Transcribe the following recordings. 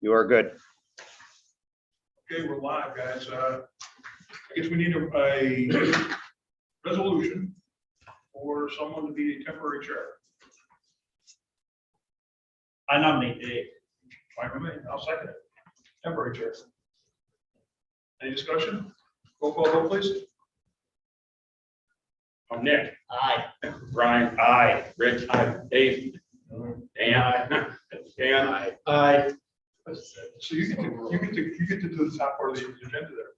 You are good. Okay, we're live, guys. I guess we need a resolution for someone to be a temporary chair. I nominate Dave. Fine with me. I'll second it. Temporary chair. Any discussion? Roll call vote, please. Nick. Aye. Brian. Aye. Rich. Aye. Dave. Dan. Dan. Aye. So you get to do the top part of the agenda there.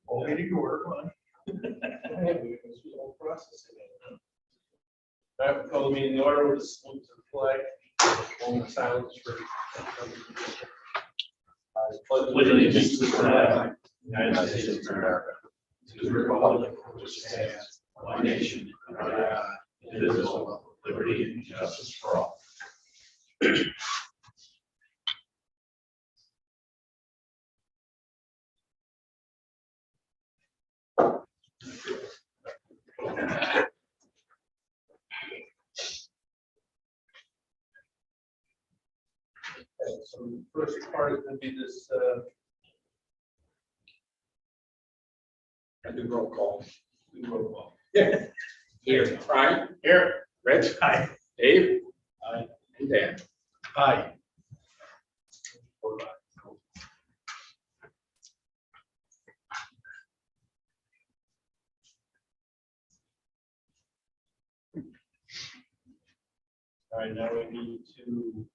All meeting to order, come on. That would call the meeting in order with the salute to the flag. Moment of silence for. I pledge allegiance to the flag, United States of America, to the republic which stands one nation under God, indivisible, with liberty and justice for all. So the first part is going to be this. I do roll call. Roll call. Here. Brian. Here. Rich. Aye. Dave. Aye. And Dan. Aye. All right, now we need to.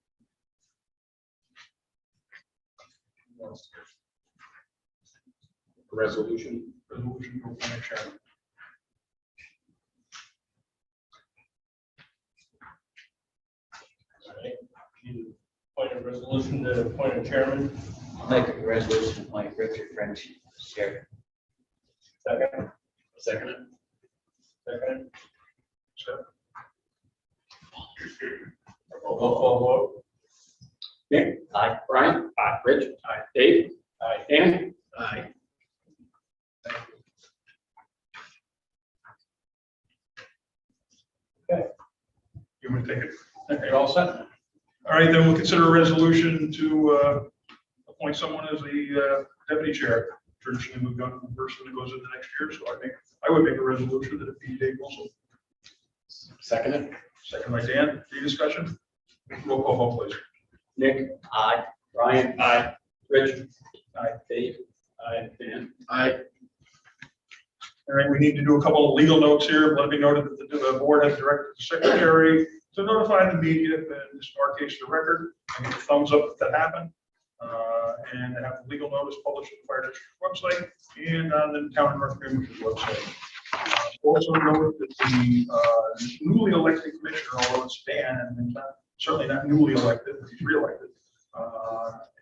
Resolution. Resolution to appoint a chairman. All right, need to appoint a resolution to appoint a chairman. I'll make a resolution to appoint Richard French as chair. Second. Second. Second. So, Roll call vote. Nick. Aye. Brian. Aye. Rich. Aye. Dave. Aye. Dan. Aye. you want to take it? Okay, all set. All right, then we'll consider a resolution to appoint someone as the deputy chair. Traditionally, we've got one person that goes in the next year, so I think I would make a resolution that it be Dave Wilson. Second. Second by Dan. Any discussion? Roll call vote, please. Nick. Aye. Brian. Aye. Rich. Aye. Dave. Aye. Dan. Aye. All right, we need to do a couple of legal notes here. Let me note that the board has directed the secretary to notify the media, and in our case, the record, and give a thumbs up if that happened. And have the legal notice published on the fire district website and on the town of North Greenwich's website. Also note that the newly elected commissioner, although it's Dan, and not, certainly not newly elected, but he's re-elected,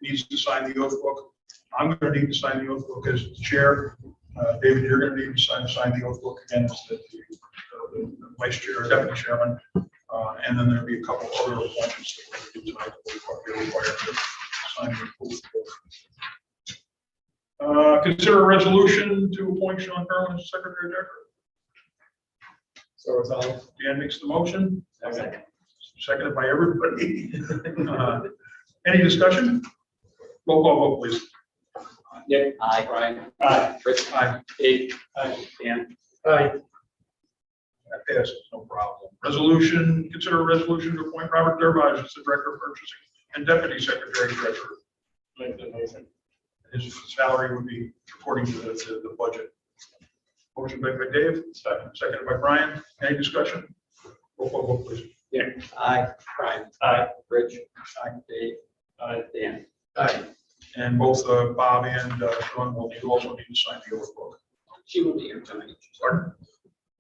needs to sign the oath book. I'm going to need to sign the oath book as the chair. David, you're going to need to sign the oath book again as the vice chair or deputy chairman. And then there'll be a couple other appointments that we're going to do tonight that we're required to sign the oath book. Consider a resolution to appoint Sean Carlin as secretary director. So it's all. Dan makes the motion. Second. Seconded by everybody. Any discussion? Roll call vote, please. Nick. Aye. Brian. Aye. Rich. Aye. Dave. Aye. Dan. Aye. That passes, no problem. Resolution, consider a resolution to appoint Robert Durivage as the director of purchasing and deputy secretary treasurer. Make the motion. His salary would be according to the budget. Motion made by Dave, seconded by Brian. Any discussion? Roll call vote, please. Nick. Aye. Brian. Aye. Rich. Aye. Dave. Aye. Dan. Aye. And both Bob and Sean will also need to sign the oath book. She will be here tonight. Pardon?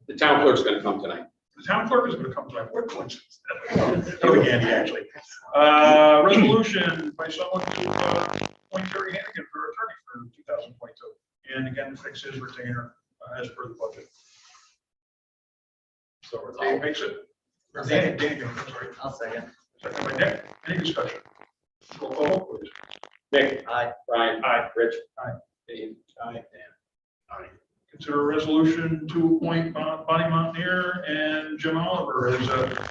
The town clerk's going to come tonight. The town clerk is going to come tonight. What coincidence? So again, actually. Resolution by someone to appoint Terry Hannigan for attorney for 2022. And again, fix his retainer as per the budget. So Dave makes it. Or Dan, I'm sorry. I'll second. Second by Nick. Any discussion? Roll call vote, please. Nick. Aye. Brian. Aye. Rich. Aye. Dave. Aye. Dan. Aye. Consider a resolution to appoint Bonnie Mountaineer and Jim Oliver as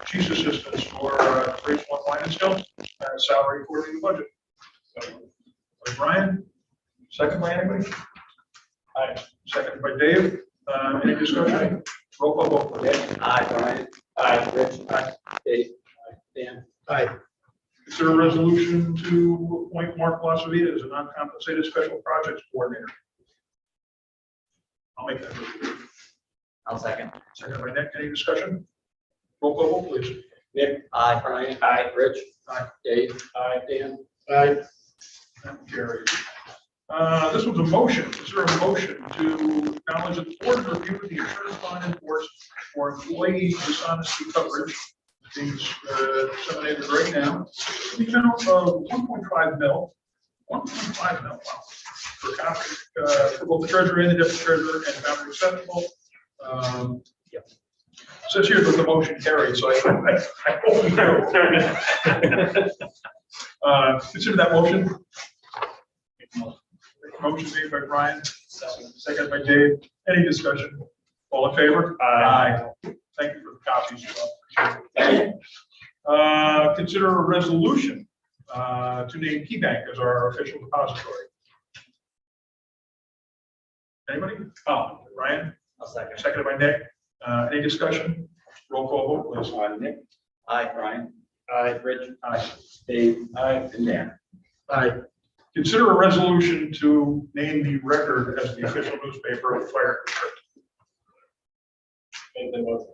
chief's assistants for Phase 1 Wine and Skill, salary according to the budget. By Brian, second by anybody? Aye. Second by Dave. Any discussion? Roll call vote. Nick. Aye. Brian. Aye. Rich. Aye. Dave. Aye. Dan. Aye. Consider a resolution to appoint Mark Lasavita as a non-compensated special projects coordinator. I'll make that motion. I'll second. Second by Nick. Any discussion? Roll call vote, please. Nick. Aye. Brian. Aye. Rich. Aye. Dave. Aye. Dan. Aye. That carries. This was a motion. Is there a motion to acknowledge that the board reviewed the insurance bond in force for employee dishonesty coverage being disseminated right now? The amount of 1.5 mil, 1.5 mil, wow, for copy, for both the treasurer and the deputy treasurer and boundary acceptable. Says here that the motion carries, so I hope we do. Consider that motion. Motion made by Brian, second by Dave. Any discussion? All in favor? Aye. Thank you for the copies. Consider a resolution to name KeyBank as our official depository. Anybody? Oh, Ryan, I'll second. seconded by Nick. Any discussion? Roll call vote, please. Nick. Aye. Brian. Aye. Rich. Aye. Dave. Aye. And Dan. Aye. Consider a resolution to name the Record as the official newspaper of the fire district. Make the motion.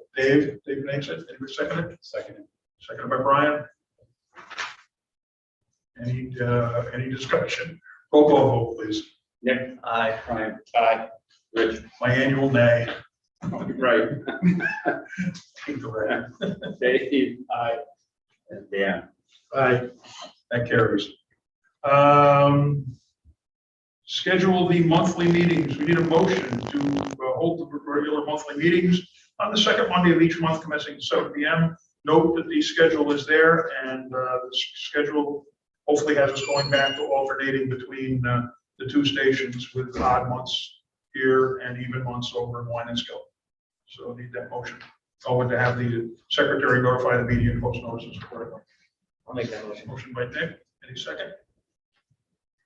Dave makes it. Anybody second it? Second. Seconded by Brian. Any discussion? Roll call vote, please. Nick. Aye. Brian. Aye. Rich. My annual nay. Right. Dave. Aye. And Dan. Aye. That carries. Schedule the monthly meetings. We need a motion to hold the regular monthly meetings on the second Monday of each month commencing at 7 p.m. Note that the schedule is there, and the schedule hopefully has us going back to alternating between the two stations with odd months here and even months over in Wine and Skill. So need that motion. Oh, and to have the secretary notify the media and post notices accordingly. I'll make that motion. Motion by Nick. Any second?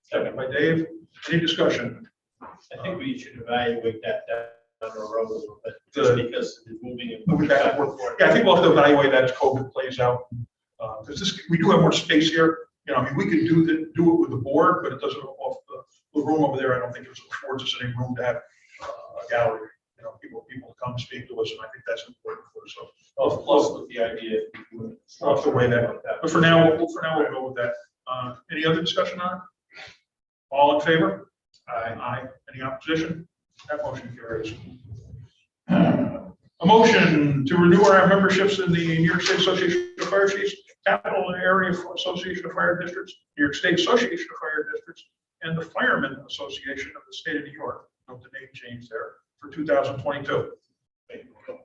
Second by Dave. Any discussion? I think we should evaluate that down the road a little bit, The- just because it's moving and Moving back and forth. Yeah, I think we'll have to evaluate that as COVID plays out. Because we do have more space here. You know, I mean, we could do it with the board, but it doesn't off the room over there. I don't think it affords us any room to have a gallery. You know, people come speak to us, and I think that's important for us. So plus with the idea. we'll have to weigh that. But for now, we'll go with that. Any other discussion on it? All in favor? Aye. Any opposition? That motion carries. A motion to renew our memberships in the New York State Association of Fire Chiefs, Capital Area Association of Fire Districts, New York State Association of Fire Districts, and the Firemen Association of the State of New York. Note the name change there for 2022.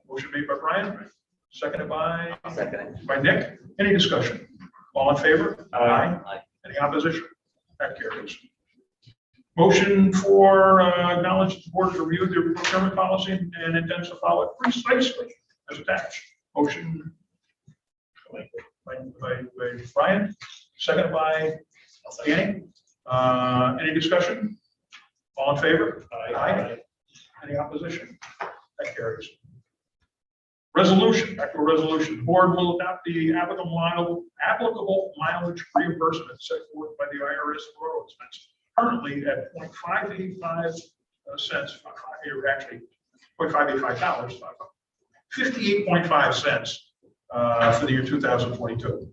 Motion made by Brian, seconded by I'll second it. by Nick. Any discussion? All in favor? Aye. Aye. Any opposition? That carries. Motion for acknowledge the board to review the procurement policy and intends to follow it precisely as attached. Motion by Brian, seconded by Danny. Any discussion? All in favor? Aye. Any opposition? That carries. Resolution, back to a resolution. The board will adopt the applicable mileage reimbursement set forth by the IRS for road expense, currently at 0.585 cents, actually $0.585, 58.5 cents for the year 2022.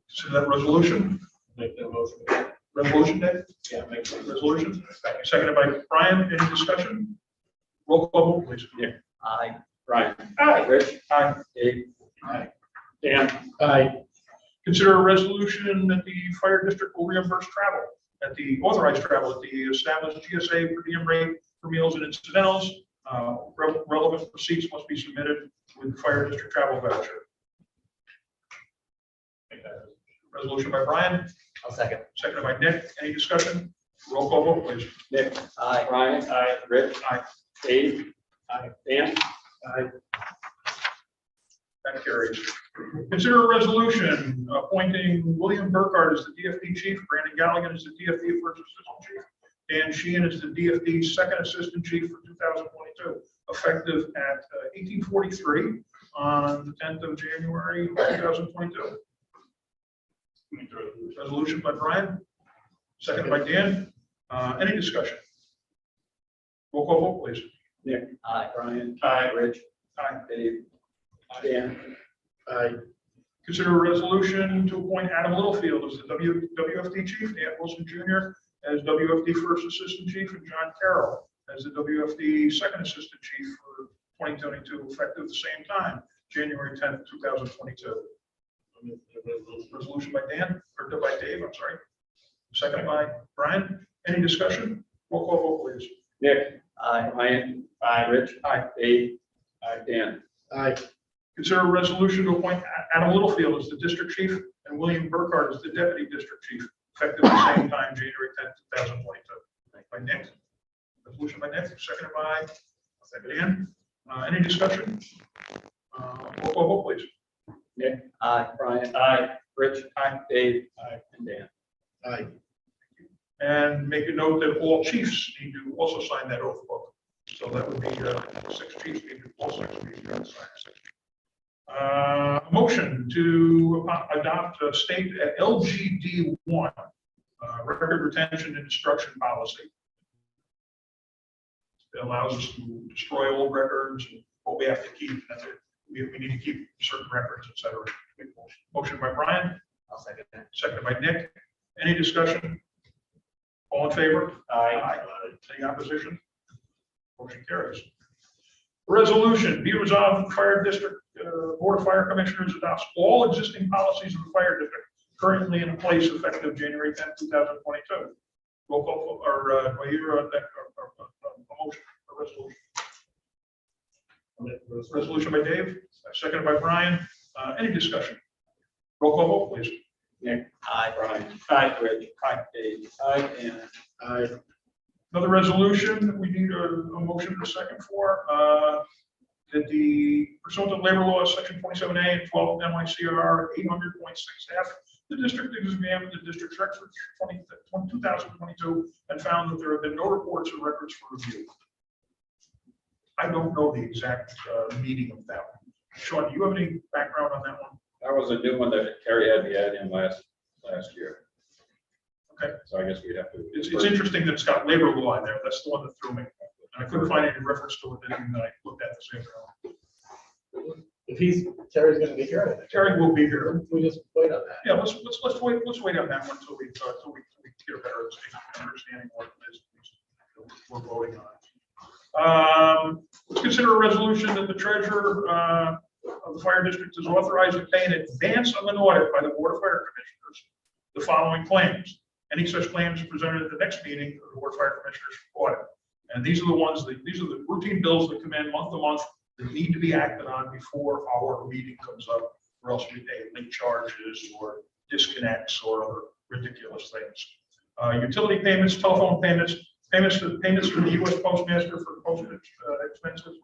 So that resolution, Make the motion. resolution, Dave? Yeah, make the Resolution, seconded by Brian. Any discussion? Roll call, vote, please. Nick. Aye. Brian. Aye. Rich. Aye. Dave. Aye. Dan. Aye. Consider a resolution that the fire district will reimburse travel at the authorized travel at the established GSA per diem rate for meals and incidentals. Relevant receipts must be submitted with the fire district travel voucher. Resolution by Brian, I'll second. seconded by Nick. Any discussion? Roll call vote, please. Nick. Aye. Brian. Aye. Rich. Aye. Dave. Aye. Dan. Aye. That carries. Consider a resolution appointing William Burkhardt as the DFD chief, Brandon Galligan as the DFD first assistant chief, Dan Sheehan as the DFD second assistant chief for 2022, effective at 1843 on the 10th of January 2022. Resolution by Brian, second by Dan. Any discussion? Roll call vote, please. Nick. Aye. Brian. Aye. Rich. Aye. Dave. Dan. Aye. Consider a resolution to appoint Adam Littlefield as the WFD chief, Dan Wilson Jr. as WFD first assistant chief, and John Carroll as the WFD second assistant chief for 2022, effective the same time, January 10th, 2022. Resolution by Dan, or by Dave, I'm sorry. Second by Brian. Any discussion? Roll call vote, please. Nick. Aye. Brian. Aye. Rich. Aye. Dave. Aye. Dan. Aye. Consider a resolution to appoint Adam Littlefield as the district chief and William Burkhardt as the deputy district chief, effective the same time, January 10th, 2022. By Nick. Resolution by Nick, seconded by Dan. Any discussion? Roll call vote, please. Nick. Aye. Brian. Aye. Rich. Aye. Dave. Aye. And Dan. Aye. And make a note that all chiefs need to also sign that oath book. So that would be 6 chiefs need to also sign. Motion to adopt a state LGD1 record retention and destruction policy. It allows us to destroy old records and what we have to keep. We need to keep certain records, et cetera. Motion by Brian. I'll second that. Seconded by Nick. Any discussion? All in favor? Aye. Any opposition? Motion carries. Resolution, be resolved that the Fire District Board of Fire Commissioners adopts all existing policies of the Fire District currently in place effective January 10th, 2022. Roll call, or do I hear a motion, a resolution? Resolution by Dave, seconded by Brian. Any discussion? Roll call vote, please. Nick. Aye. Brian. Aye. Rich. Aye. Dave. Aye. Dan. Aye. Another resolution, we need a motion in a second for, that the pursuant to labor law, section 27A and 12 NYCR 800.6F, the district examined the district's records for 2022 and found that there have been no reports or records for review. I don't know the exact meaning of that one. Sean, do you have any background on that one? That was a new one that Terry had me add in last year. Okay. So I guess we'd have to. It's interesting that it's got labor law in there. That's the one that threw me. And I couldn't find any reference to it that I looked at the same time. If Terry's gonna be here, Terry will be here. we just wait on that. Yeah, let's wait on that one until we get a better understanding what it is we're voting on. Let's consider a resolution that the treasurer of the fire district is authorized to pay in advance of an audit by the Board of Fire Commissioners the following claims. Any such claims are presented at the next meeting of the Board of Fire Commissioners for audit. And these are the ones these are the routine bills that come in month to month that need to be acted on before our meeting comes up, or else we pay late charges or disconnects or other ridiculous things. Utility payments, telephone payments, payments to the U.S. Postmaster for postage expenses,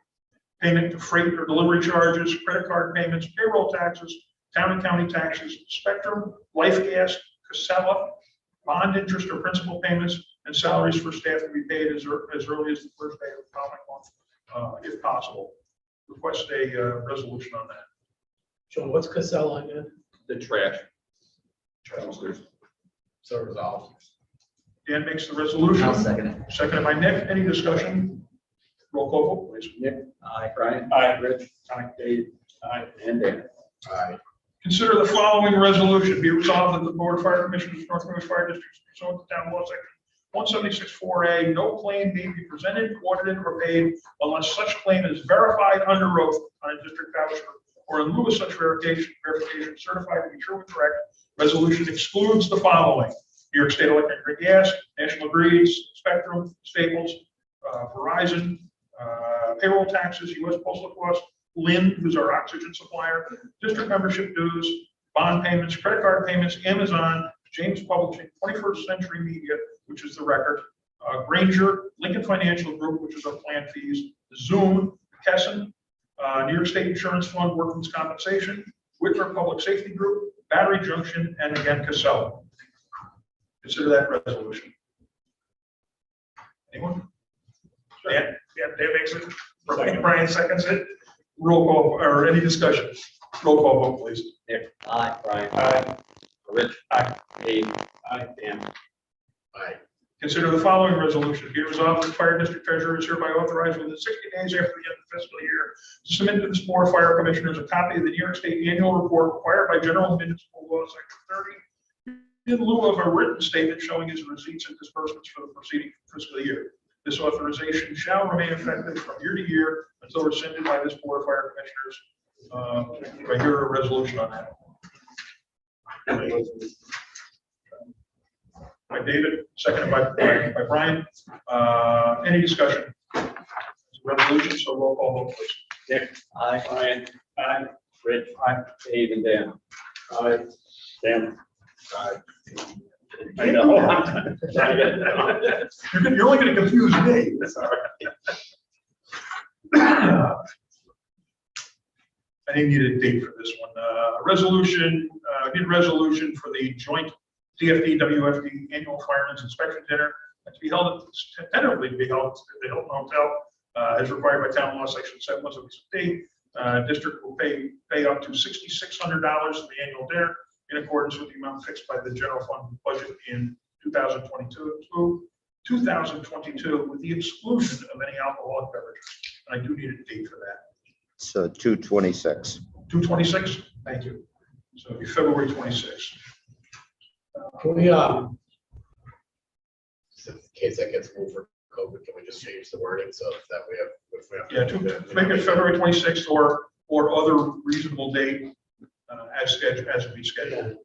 payment to freight or delivery charges, credit card payments, payroll taxes, town and county taxes, Spectrum, Life Gas, Casella, bond interest or principal payments, and salaries for staff to be paid as early as the first day of the following month, if possible. Request a resolution on that. Sean, what's Casella again? The trash. Dumpsters. So resolved. Dan makes the resolution. I'll second it. Seconded by Nick. Any discussion? Roll call vote, please. Nick. Aye. Brian. Aye. Rich. Aye. Dave. Aye. And Dan. Aye. Consider the following resolution. Be resolved that the Board of Fire Commissioners of North Carolina Fire District, pursuant to town law section 176.4A, no claim may be presented, audited, or paid unless such claim is verified under oath on a district voucher, or in lieu of such verification certified to be true and correct. Resolution excludes the following: New York State Electric and Gas, National Grid, Spectrum, Staples, Verizon, payroll taxes, U.S. postal costs, Lynn, who's our oxygen supplier, district membership dues, bond payments, credit card payments, Amazon, James Publishing, 21st Century Media, which is the record, Granger, Lincoln Financial Group, which is our plan fees, Zoom, McKesson, New York State Insurance Fund, Workman's Compensation, Whitmer Public Safety Group, Battery Junction, and again, Casella. Consider that resolution. Anyone? Dan? Yeah, Dan makes it. Brian seconds it. Roll call, or any discussion? Roll call vote, please. Nick. Aye. Brian. Aye. Rich. Aye. Dave. Aye. Dan. Aye. Consider the following resolution. Be resolved that the fire district treasurer is hereby authorized within 60 days after the end of the fiscal year to submit to the Board of Fire Commissioners a copy of the New York State annual report required by General Municipal Law, Section 30, in lieu of a written statement showing his receipts and disbursements for the preceding fiscal year. This authorization shall remain effective from year to year until rescinded by this Board of Fire Commissioners. Do I hear a resolution on that? By David, seconded by Brian. Any discussion? It's a resolution, so roll call vote, please. Nick. Aye. Brian. Aye. Rich. Aye. Dave and Dan. Aye. Dan. Aye. I know. You're only going to confuse me. That's all right. I didn't need a date for this one. A resolution, need a resolution for the joint DFD WFD annual fireman's inspection dinner to be held, tentatively to be held at the Hilton Hotel, as required by town law, section 7 of the state. District will pay up to $6,600 for the annual dinner in accordance with the amount fixed by the general fund budget in 2022, with the exclusion of any alcoholic beverages. And I do need a date for that. So 2/26. 2/26. Thank you. So it'll be February 26th. Can we, in case that gets moved for COVID, can we just change the wording so that we have, if we have to. Yeah, to make it February 26th or other reasonable date as scheduled, as we scheduled.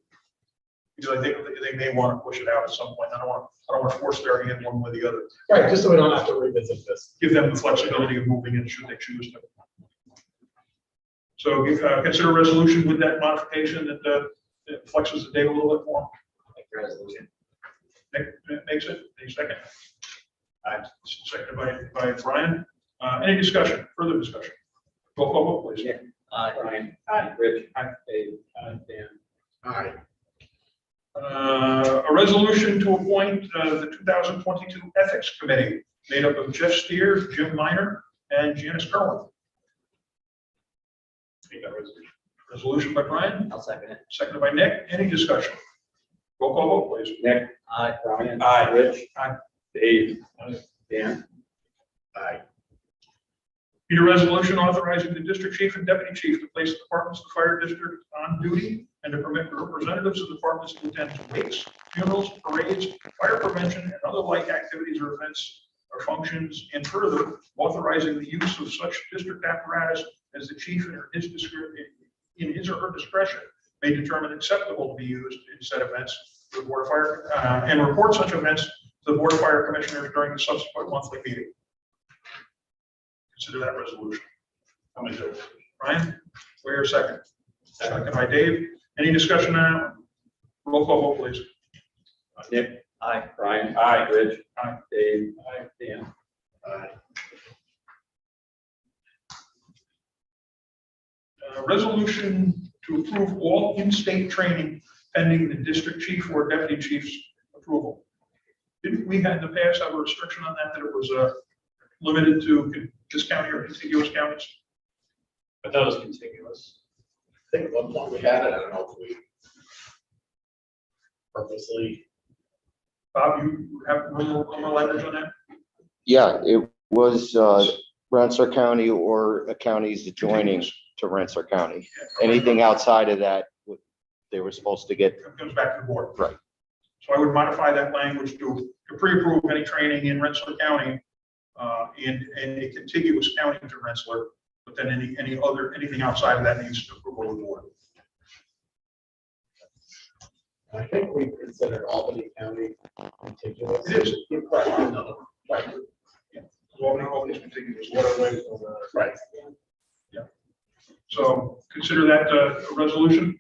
Because I think they may want to push it out at some point. I don't want to force their hand one way or the other. Right, just so we don't have to revisit this. Give them the flexibility of moving it should they choose to. So consider a resolution with that modification that it flexes the date a little bit more. Make the resolution. Nick makes it. Any second? Seconded by Brian. Any discussion? Further discussion? Roll call vote, please. Nick. Aye. Brian. Aye. Rich. Aye. Dave. Aye. Dan. Aye. A resolution to appoint the 2022 Ethics Committee made up of Jeff Steers, Jim Miner, and Janice Kerwin. Resolution by Brian, I'll second it. seconded by Nick. Any discussion? Roll call vote, please. Nick. Aye. Brian. Aye. Rich. Aye. Dave. Aye. Dan. Aye. Need a resolution authorizing the district chief and deputy chief to place departments of the fire district on duty and to permit representatives of departments to attend wakes, funerals, parades, fire prevention, and other like activities or events or functions, and further authorizing the use of such district apparatus as the chief in his or her discretion may determine acceptable to be used in said events to the Board of Fire and report such events to the Board of Fire Commissioners during the subsequent monthly meeting. Consider that resolution. How many do? Ryan, where second? Second by Dave. Any discussion now? Roll call vote, please. Nick. Aye. Brian. Aye. Rich. Aye. Dave. Aye. Dan. Aye. Resolution to approve all in-state training pending the district chief or deputy chief's approval. Didn't we had in the past have a restriction on that it was limited to this county or contiguous counties? I thought it was contiguous. I think at one point we had it, I don't know if we purposely. Bob, you have more language on that? Yeah, it was Rensselaer County or counties adjoining to Rensselaer County. Anything outside of that, they were supposed to get. It comes back to the board. Right. So I would modify that language to pre-approve any training in Rensselaer County in a contiguous county to Rensselaer, but then anything outside of that needs approval of the board. I think we considered Albany County contiguous. It is. Right. Yeah. All these contiguous waterways. Right. Yeah. So consider that a resolution.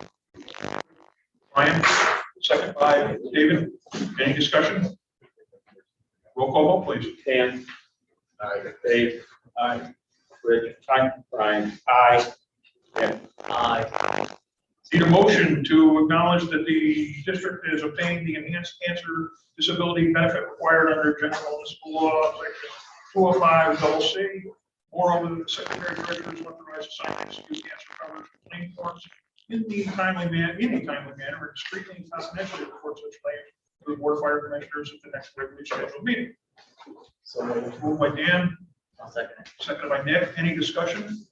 Ryan, second by David. Any discussion? Roll call vote, please. Dan. Aye. Dave. Aye. Rich. Aye. Brian. Aye. Nick. Aye. Need a motion to acknowledge that the district has obtained the enhanced cancer disability benefit required under general municipal law, section 205 C. Moreover, the secretary treasurer is authorized to sign and execute cancer coverage claim forms in the timely manner, and discreetly and confidentially report such claims to the board of fire commissioners at the next regularly scheduled meeting. So moved. Moved by Dan, I'll second it. seconded by Nick. Any discussion?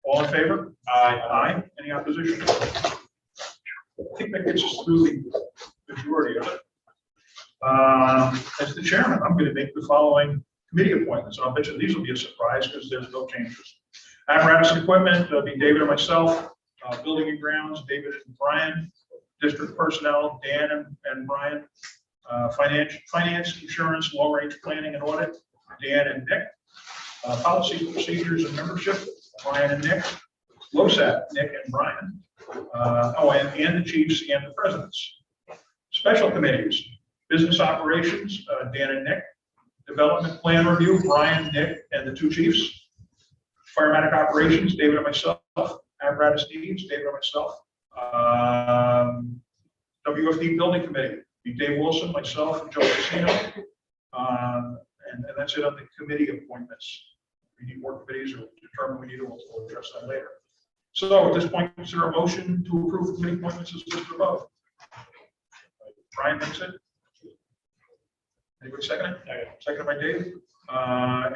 All in favor? Aye. Aye. Any opposition? I think that gets us through the majority of it. As the chairman, I'm going to make the following committee appointments. I'll bet you these will be a surprise because there's no changes. Apparatus and equipment, be David or myself. Building and grounds, David and Brian. District personnel, Dan and Brian. Finance, insurance, long-range planning and audit, Dan and Nick. Policy, procedures, and membership, Brian and Nick. LoSAP, Nick and Brian. And the chiefs and the presidents. Special committees, business operations, Dan and Nick. Development plan review, Brian, Nick, and the two chiefs. Firematic operations, David and myself. Apparatus needs, David and myself. WFD building committee, be Dave Wilson, myself, and Joe Casino. And that's it on the committee appointments. We need more committees or determine we need to, we'll address that later. So at this point, consider a motion to approve the committee appointments as listed above. Brian makes it. Anybody second it? Seconded by Dave.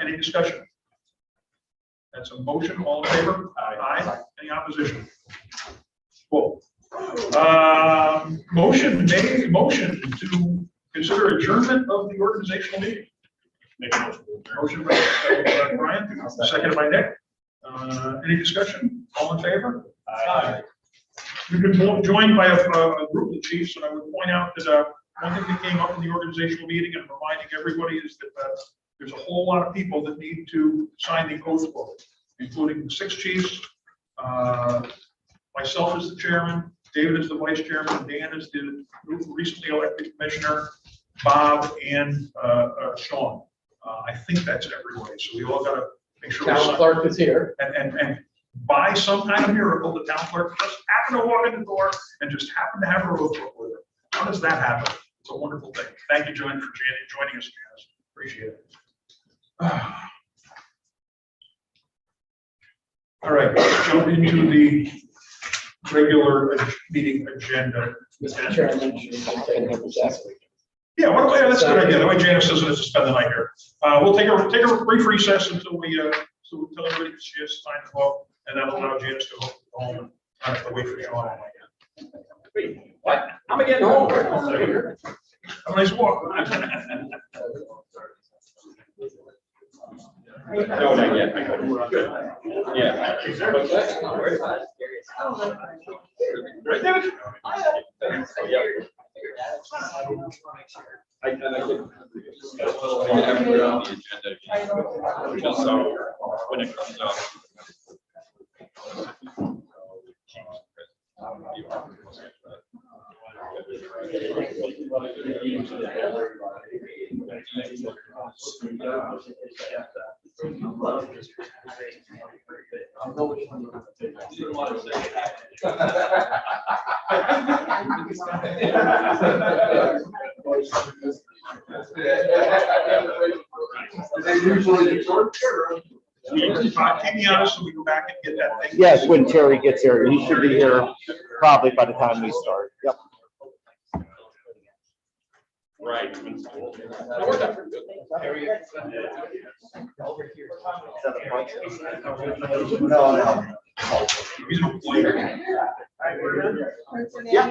Any discussion? That's a motion. All in favor? Aye. Any opposition? Cool. Motion to consider adjournment of the organizational meeting. Make a motion. Motion by Brian, seconded by Nick. Any discussion? All in favor? Aye. We've been joined by a group of chiefs, and I would point out that one thing that came up in the organizational meeting and reminding everybody is that there's a whole lot of people that need to sign the oath book, including the 6 chiefs, myself as the chairman, David is the vice chairman, Dan is the recently elected commissioner, Bob and Sean. I think that's everybody. So we all got to make sure. Town clerk is here. And by some kind of miracle, the town clerk just happened to walk in the door and just happened to have her oath book with her. How does that happen? It's a wonderful thing. Thank you, Joanne, for joining us, Janice. Appreciate it. All right, let's jump into the regular meeting agenda. Mr. Chairman, should we take a recess? Yeah, that's a good idea. That way Janice doesn't have to spend the night here. We'll take a brief recess until we tell everybody she has time to vote, and that'll allow Janice to go home and not have to wait for Sean. Wait, what? I'm getting home. Have a nice walk. No, not yet. Yeah. Right, David? I can get everybody on the agenda. Just so when it comes up. Keep me honest so we go back and get that thing. Yes, when Terry gets here, he should be here probably by the time we start. Yep. Right. No. He's an employee. Yeah.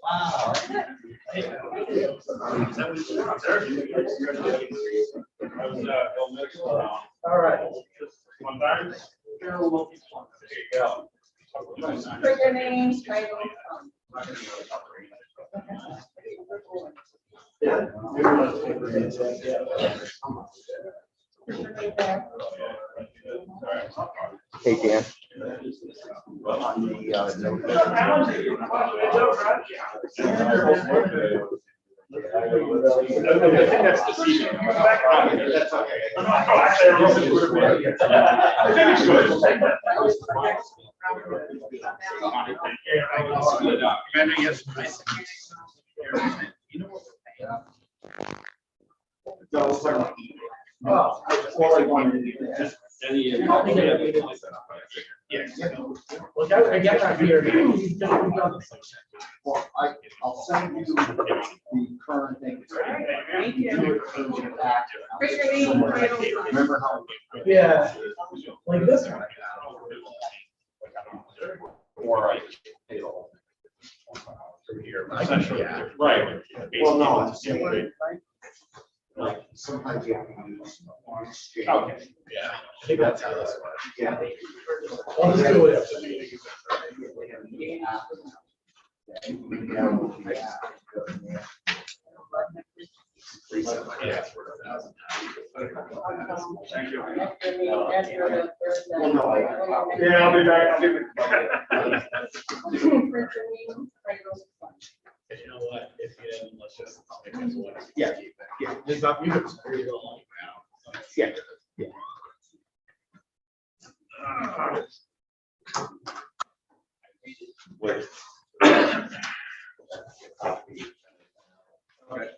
Wow. All right. One time. Put your name, title. Hey, Dan. That's the season. That's okay. I think it's good. Amanda, yes. Well, I wanted to do that. Well, I guess I'm here. Well, I'll send you the current thing. Thank you. Put your name, title. Remember how? Yeah, like this one. Or I. Essentially, right. Well, no, it's like sometimes you have to use. Okay, yeah. I think that's how this works. Yeah. I'll just do it. Thank you. Well, no, Yeah, I'll be back. I'll be back. You know what, if you didn't, let's just. because what- Yeah, yeah. There's not, you could screw it all now. Yeah. All right.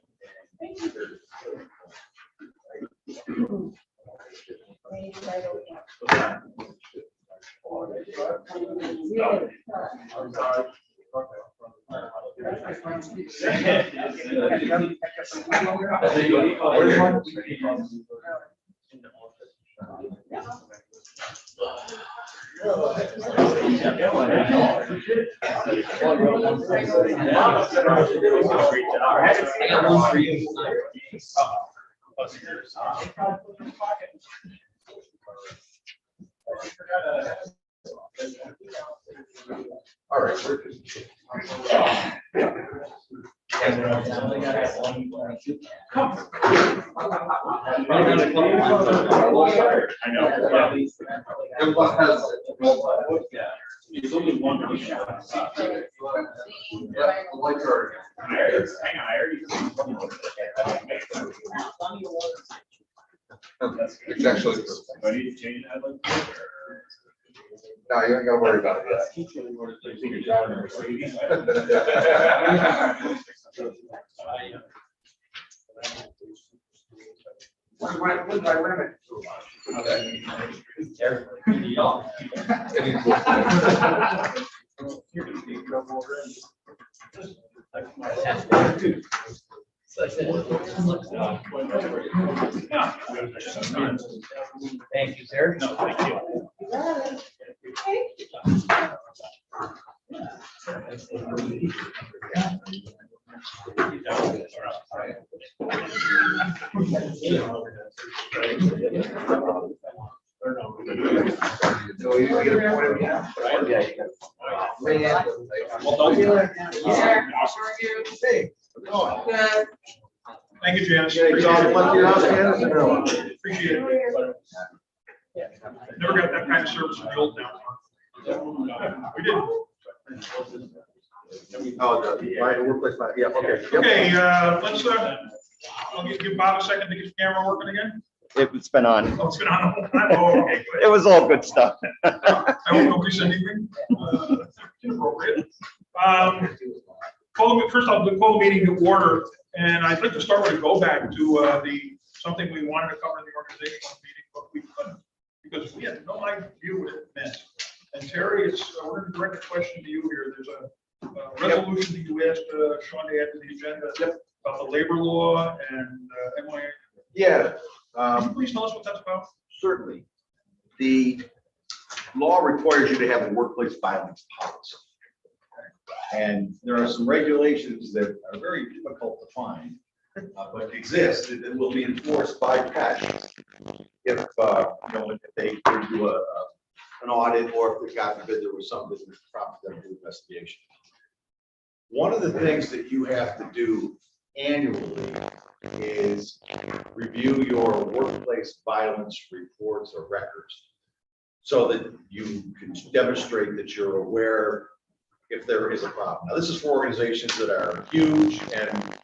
I know. It was. There's only one. Yeah, the lights are. Hang on, I already. It's actually. Do I need to change that? No, you ain't gotta worry about it Thank you, sir. No, thank you. So you get a point of view. Well, don't you? Good. Thank you, Janice. Yeah, you all went to your house, Janice, or no? Appreciate it. Never got that kind of service in the old town. We did. Oh, the workplace, yeah, okay. Yep. Okay, let's, I'll give Bob a second to get the camera working again. It's been on. Oh, it's been on the whole time. Oh, okay, good. It was all good stuff. I hope nobody's anything inappropriate. First off, the call the meeting to order, and I'd like to start with a go back to something we wanted to cover in the organizational meeting, but we couldn't because we had no idea what it meant. And Terry, we're going to direct a question to you here. There's a resolution that you asked Sean to add to the agenda about the labor law and MOA. Yeah. Can you please tell us what that's about? Certainly. The law requires you to have a workplace violence policy. And there are some regulations that are very difficult to find. but exists, that will be enforced by PET. If, if they do an audit, or if, God forbid, there was something that prompted them to do investigation. One of the things that you have to do annually is review your workplace violence reports or records, so that you can demonstrate that you're aware if there is a problem. Now, this is for organizations that are huge, and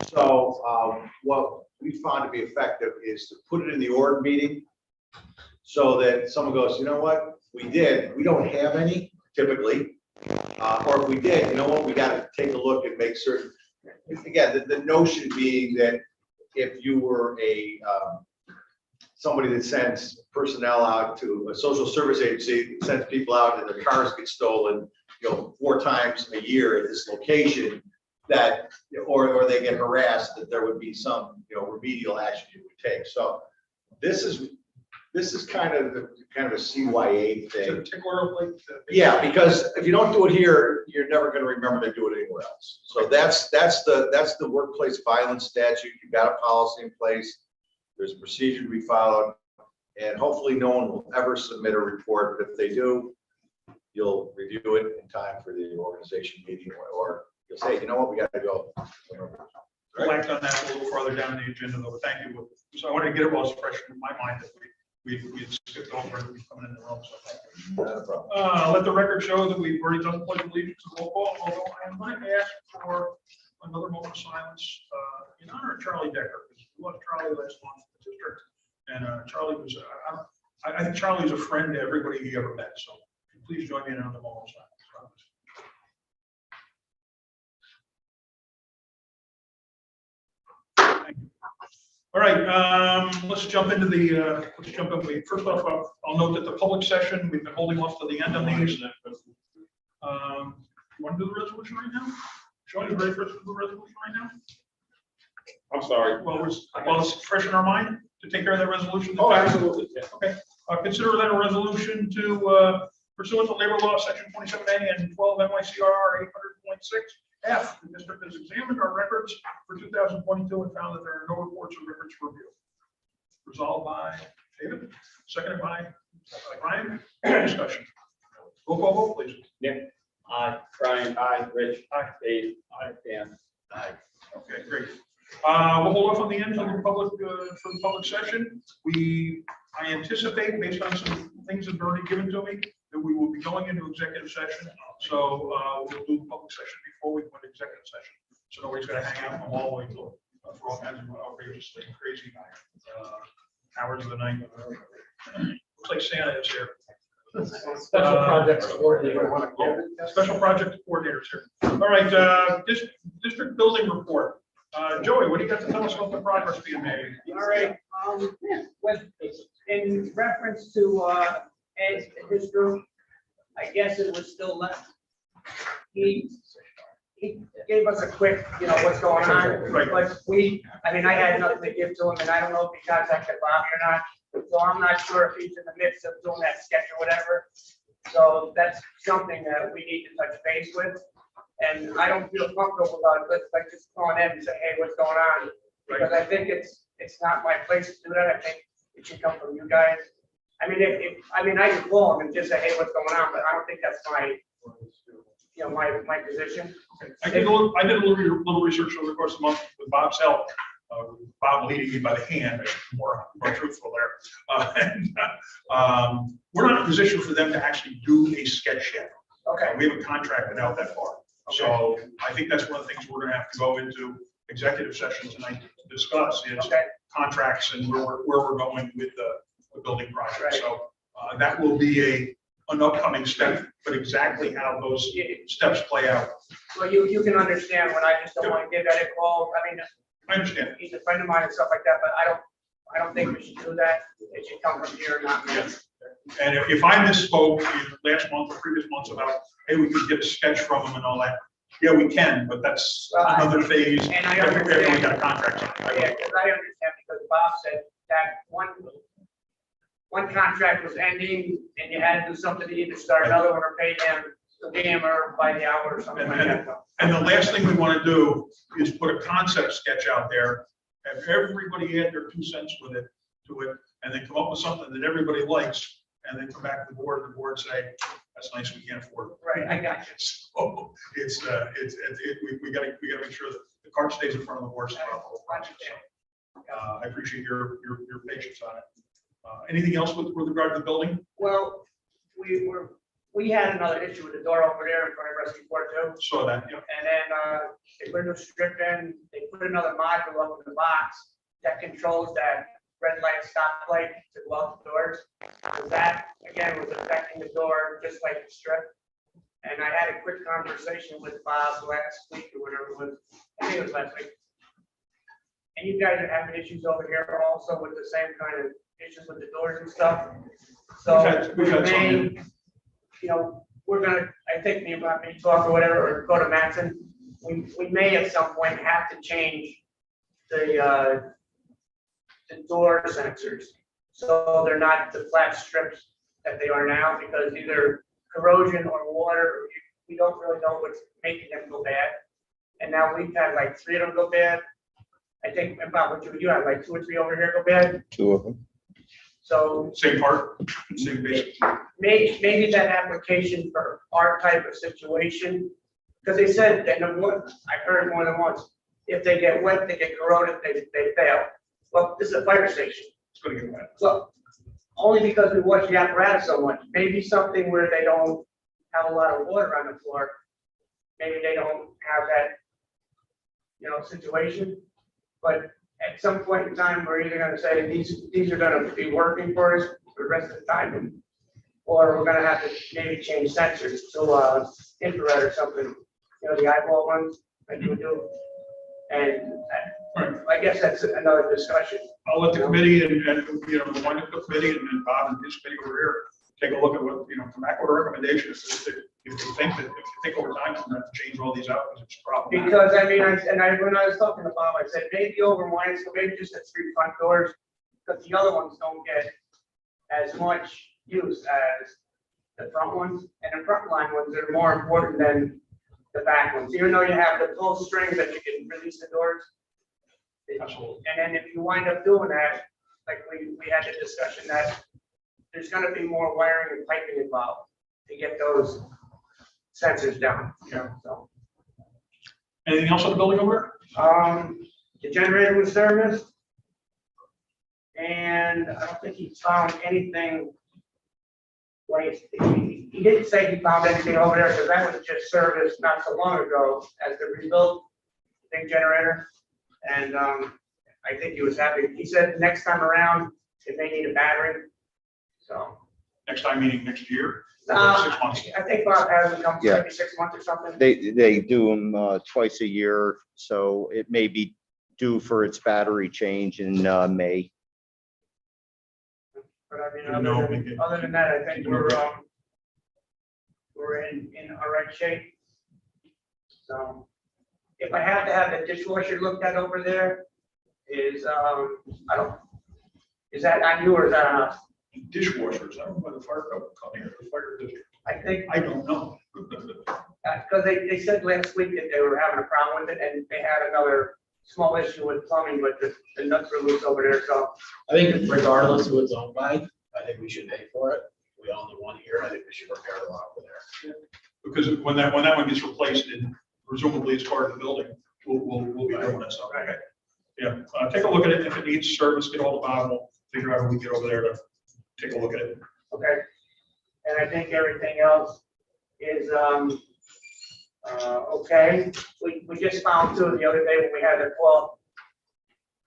so what we found to be effective is to put it in the org meeting, so that someone goes, you know what, we don't have any typically, or if we did, you know what, we got to take a look and make certain. Again, the notion being that if you were somebody that sends personnel out to a social service agency, sends people out and their cars get stolen, 4 times a year at this location, that, or they get harassed, that there would be some, remedial action you would take. So this is kind of a CYA thing. Yeah, because if you don't do it here, you're never going to remember to do it anywhere else. So that's the workplace violence statute. You've got a policy in place. There's a procedure to be followed, and hopefully no one will ever submit a report. But if they do, you'll review it in time for the organization meeting, or you'll say, you know what, we got to go. We'll act on that a little farther down the agenda, though. Thank you. So I wanted to get it while it's fresh in my mind that we had skipped over and coming in the room. So thank you. Not a problem. Let the record show that we've already done the pledge of allegiance to roll call, although I might ask for another moment of silence in honor of Charlie Decker, because we lost Charlie last month in the district. And Charlie was, I think Charlie's a friend to everybody he ever met. So please join me in another moment of silence. Thank you. All right, let's jump into the, first off, I'll note that the public session, we've been holding off to the end on these. You want to do the resolution right now? Sean, you ready for us to do the resolution right now? I'm sorry. Well, it's fresh in our mind to take care of that resolution. Oh, absolutely. Yeah. Okay, consider that a resolution to pursuant to labor law, section 27A and 12 NYCR 800.6F. The district has examined our records for 2022 and found that there are no reports or records for review. Resolved by David, seconded by Brian. Discussion. Roll call vote, please. Nick. Aye. Brian. Aye. Rich. Aye. Dave. Aye. Dan. Aye. Okay, great. We'll hold off on the end of the public for the public session. I anticipate, based on some things that have already given to me, that we will be going into executive session. So we'll do the public session before we go into executive session. So nobody's going to hang out in the hallway for all kinds of outrageously crazy hours of the night. Looks like Santa is here. Special projects coordinator. Special project coordinators here. All right, district building report. Joey, what do you got to tell us about the progress being made? All right, in reference to Ed's, his group, I guess it was still left. He gave us a quick, what's going on. Right. But I had nothing to give to him, and I don't know if he contacted Bob or not. So I'm not sure if he's in the midst of doing that sketch or whatever. So that's something that we need to touch base with. And I don't feel comfortable about it, like just calling in and say, hey, what's going on? Because I think it's not my place to do that. I think it should come from you guys. I can call him and just say, hey, what's going on? But I don't think that's my position. I did a little research over the course of the month with Bob's help. Bob leading me by the hand, more truthful there. We're not in a position for them to actually do a sketch yet. Okay. We haven't contracted out that far. Okay. So I think that's one of the things we're going to have to go into executive session tonight to discuss is contracts and where we're going with the building project. Right. So that will be an upcoming step, but exactly how those steps play out. Well, you can understand when I just don't want to give that a call. I understand. He's a friend of mine and stuff like that, but I don't think we should do that. It should come from here, not me. Yes. And if I misspoke in last month or previous months about, hey, we could get a sketch from them and all that, yeah, we can, but that's another phase. And I understand. We got a contract on it. Yeah, because I understand, because Bob said that one contract was ending and you had to do something to either start another one or pay them. a game or by the hour or something like that. And the last thing we want to do is put a concept sketch out there, have everybody add their 2 cents with it, to it, and then come up with something that everybody likes, and then come back to the board, and the board say, that's nice, we can't afford it. Right, I got you. So we gotta make sure that the cart stays in front of the horse. I appreciate your patience on it. Anything else with regard to the building? Well, we had another issue with the door over there in front of Rescue Port too. Saw that, yeah. And then they put a new strip in, they put another module up in the box that controls that red light, stop light to go out the doors. So that, again, was affecting the door just like the strip. And I had a quick conversation with Bob last week or whatever it was, I think it was last week. And you guys are having issues over here also with the same kind of issues with the doors and stuff. So We've had we some, may, you know, we're gonna, I think me and Bob may talk or whatever, or go to Matson. We may at some point have to change the door sensors. So they're not the flat strips that they are now, because either corrosion or water, we don't really know what's making them go bad. And now we've had like 3 of them go bad. I think about what you had like 2 or 3 over here go bad. 2 of them. So same part, same basic. maybe that application for our type of situation, because they said that number one, I've heard more than once, if they get wet, they get corroded, they fail. Well, this is a fire station. It's gonna get wet. Well, only because we watch the apparatus so much. Maybe something where they don't have a lot of water on the floor. Maybe they don't have that, you know, situation. But at some point in time, we're either gonna say, these are gonna be working for us for the rest of the time, or we're gonna have to maybe change sensors to infrared or something, you know, the eyeball ones that you would do. And I guess that's another discussion. I'll let the committee and you know, the one of the committee and then Bob and his committee over here, take a look at what, you know, come back with a recommendation. If you think over time, we're gonna have to change all these out because it's problematic. Because I mean, when I was talking to Bob, I said maybe over one, so maybe just the 3 front doors, because the other ones don't get as much use as the front ones, and the front line ones are more important than the back ones. Even though you have the pull strings that you can release the doors. Absolutely. And then if you wind up doing that, like we had the discussion that there's gonna be more wiring and piping involved to get those sensors down. Yeah. So, Anything else on the building over the generator was serviced. And I don't think he found anything. Like, he didn't say he found anything over there, because that was just serviced not so long ago as the rebuilt big generator. And I think he was happy. He said next time around, it may need a battery. So. next time, meeting next year? Or 6 months? I think Bob has them come Yeah. maybe 6 months or something. They do them twice a year, so it may be due for its battery change in May. But I mean, No, other than that, I think we're in all right shape. So if I have to have the dishwasher looked at over there, is is that on you or is that on us? Dishwashers, I don't know why the fire company or the fire district, I think, I don't know. because they said last week that they were having a problem with it, and they had another small issue with plumbing, but the nuts were loose over there, so. I think regardless of who it's owned by, I think we should pay for it. We own the one here. I think we should repair the one over there. Because when that one gets replaced, and presumably it's part of the building, we'll be doing that stuff. Okay. Yeah, take a look at it. If it needs service, get all the Bob, we'll figure out how we get over there to take a look at it. Okay. And I think everything else is, okay. We just found too, the other day when we had the call,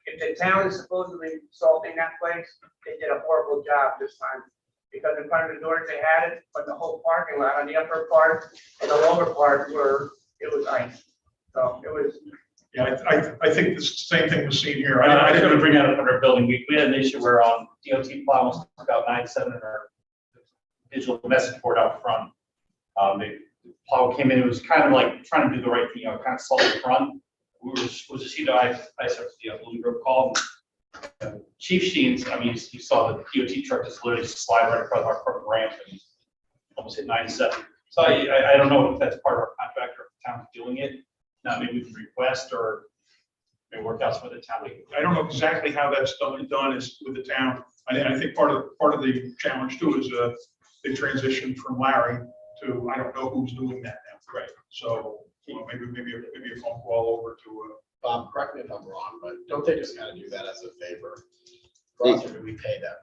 if the town is supposedly salting that place, they did a horrible job this time. Because in front of the doors, they had it, but the whole parking lot on the upper part and the lower part it was ice. So it was. Yeah, I think the same thing was seen here. I was gonna bring that up under our building. We had an issue where DOT plow almost took out 97 in our digital message board out front. The plow came in, it was kind of like trying to do the right thing, kind of salt the front. Was just, I said, Louis Grove call. Chief Sheens, I mean, you saw the DOT truck just literally slide right across our front ramp and almost hit 97. So I don't know if that's part of our contract or if the town's doing it. Now, maybe we can request or maybe work out some of the town. I don't know exactly how that's done is with the town. I think part of the challenge too is they transitioned from Larry to, I don't know who's doing that now. Right. So, maybe a phone call over to, Bob, correct me if I'm wrong, but don't they just gotta do that as a favor? For us, or do we pay them?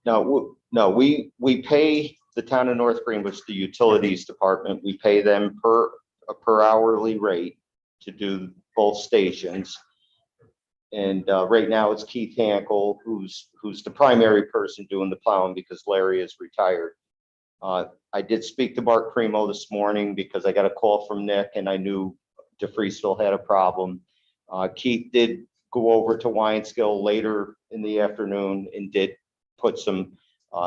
No, we pay the town of North Greenwich, the utilities department, we pay them per hourly rate to do both stations. And right now it's Keith Hankel, who's the primary person doing the plowing because Larry is retired. I did speak to Mark Primo this morning because I got a call from Nick and I knew DeFreesville had a problem. Keith did go over to Wyanskill later in the afternoon and did put some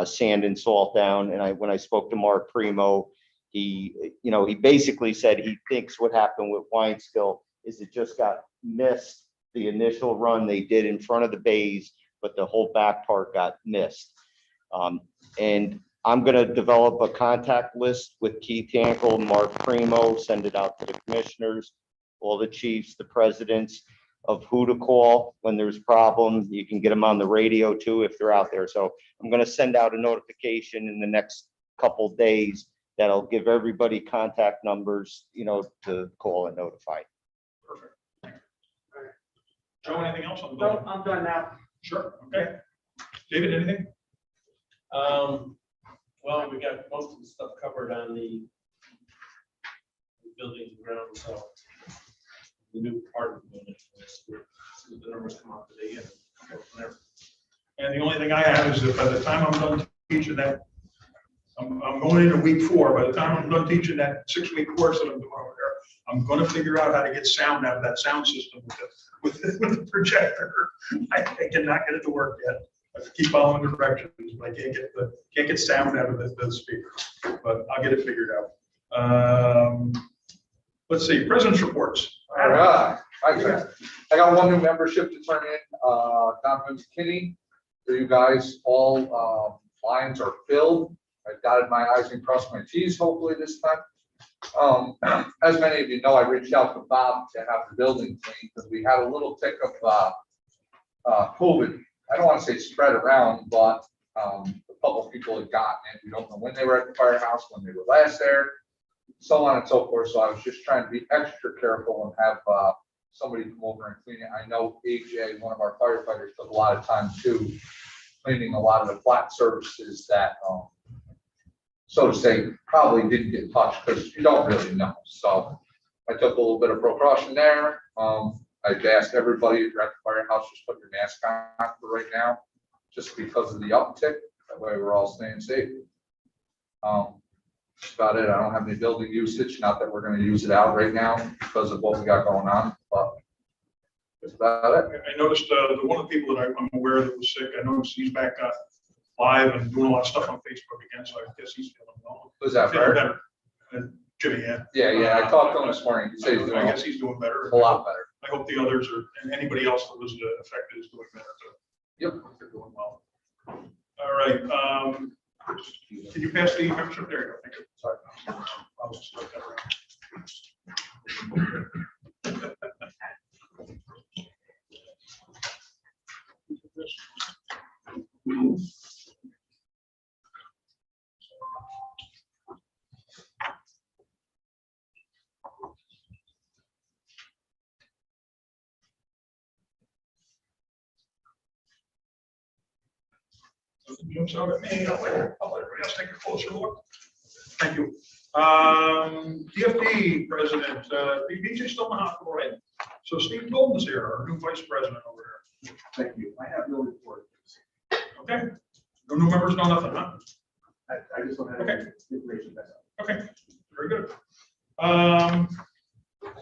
sand and salt down. And when I spoke to Mark Primo, he basically said he thinks what happened with Wyanskill is it just got missed. The initial run they did in front of the bays, but the whole back part got missed. And I'm going to develop a contact list with Keith Hankel, Mark Primo, send it out to the commissioners, all the chiefs, the presidents of who to call when there's problems. You can get them on the radio too if they're out there. So I'm going to send out a notification in the next couple days that'll give everybody contact numbers, to call and notify. perfect. Joe, anything else on the No, building? I'm done now. Sure, okay. David, anything? Well, we got most of the stuff covered on the buildings and grounds, so the new part of the building. See what the numbers come out today and go from there. And the only thing I have is that by the time I'm done teaching that, I'm going into week 4. By the time I'm done teaching that 6-week course that I'm doing over there, I'm gonna figure out how to get sound out of that sound system with the projector. I cannot get it to work yet. I keep following directions, but I can't get sound out of the speaker, but I'll get it figured out. Let's see, president's reports. All right. I got one new membership to turn in, Donovan McKinney. So you guys, all lines are filled. I dotted my i's and crossed my t's hopefully this time. As many of you know, I reached out to Bob to have the building cleaned because we had a little tick of COVID. I don't want to say spread around, but a couple of people had gotten it. We don't know when they were at the firehouse, when they were last there, so on and so forth. So I was just trying to be extra careful and have somebody come over and clean it. I know AJ, one of our firefighters, took a lot of time too, cleaning a lot of the flat surfaces that, so to say, probably didn't get touched because you don't really know. So I took a little bit of precaution there. I've asked everybody at the firehouse, just put your mask on for right now, just because of the uptick. That way we're all staying safe. That's about it. I don't have any building usage, not that we're going to use it out right now because of what we got going on, but that's about it. I noticed the one of the people that I'm aware that was sick, I noticed he's back live and doing a lot of stuff on Facebook again, so I guess he's feeling well. Who's that, Feeling Bert? better. Jimmy, yeah. Yeah, I talked to him this morning. He said he's I doing guess he's doing better. a lot better. I hope the others and anybody else that was affected is doing better too. Yep. They're doing well. All right, can you pass the membership? There you go. Thank you. Sorry. I'll just start that around. Jumps out at me. I'll let everybody else take a closer look. Thank you. DFD president, BJ's still in the hospital, right? So Steve Golden's here, our new vice president over here. Thank you. I have no report. Okay. No new members, no nothing, huh? I just don't have Okay. any information. That's all. Okay, very good.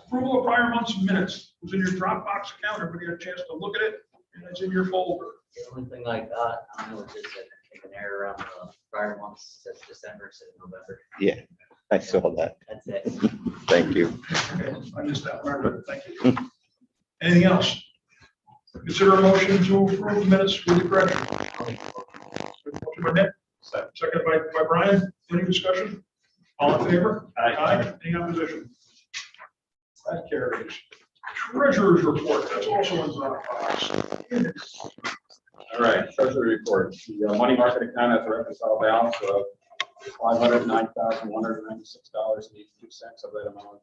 Approval of prior month's minutes. It was in your Dropbox account. Everybody had a chance to look at it, and it's in your folder. The only thing I got, I don't know, it's just an error on the prior months, says December, says November. Yeah, I saw that. That's it. Thank you. Okay, I missed that one, but thank you. Anything else? Consider a motion to approve the minutes with the correction. Motion by Nick, second by Brian. Any discussion? All in favor? Aye. Any opposition? That carries. Treasurer's report, that's also in Dropbox. All right, treasury report. The money market account has a reconciled balance of $509,196.82 of that amount.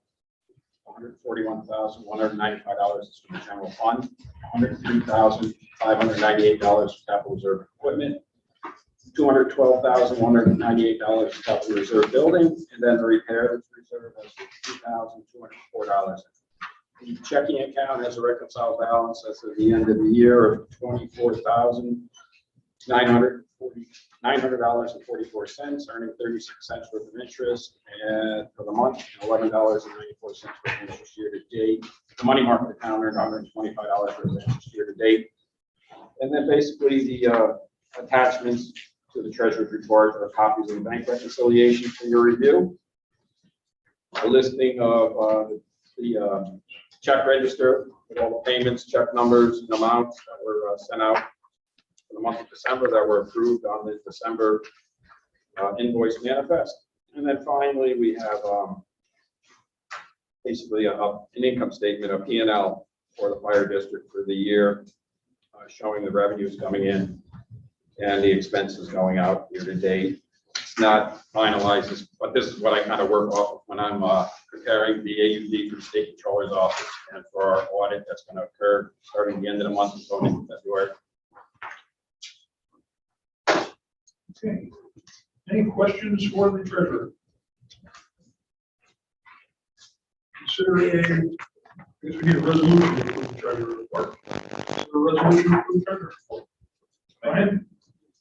$141,195 is for the general fund, $103,598 for capital reserve equipment, $212,198 for capital reserve building, and then the repairs reserve has $2,204. The checking account has a reconciled balance as of the end of the year of $24,900.44, earning 36 cents worth of interest, and for the month, $11.94 worth of interest year to date. The money market account earned $125 worth of interest year to date. And then basically the attachments to the treasurer's report are copies of the bank reconciliation for your review. A listing of the check register with all the payments, check numbers, and amounts that were sent out for the month of December that were approved on the December invoice manifest. And then finally, we have basically an income statement, a P&L for the fire district for the year, showing the revenues coming in and the expenses going out year to date. It's not finalized, but this is what I kind of work off of when I'm preparing the AUD for the state controller's office and for our audit that's going to occur starting the end of the month and going into February. Okay. Any questions for the treasurer? Consider I guess we need a resolution to approve the treasurer report. Consider a resolution to approve the treasurer report.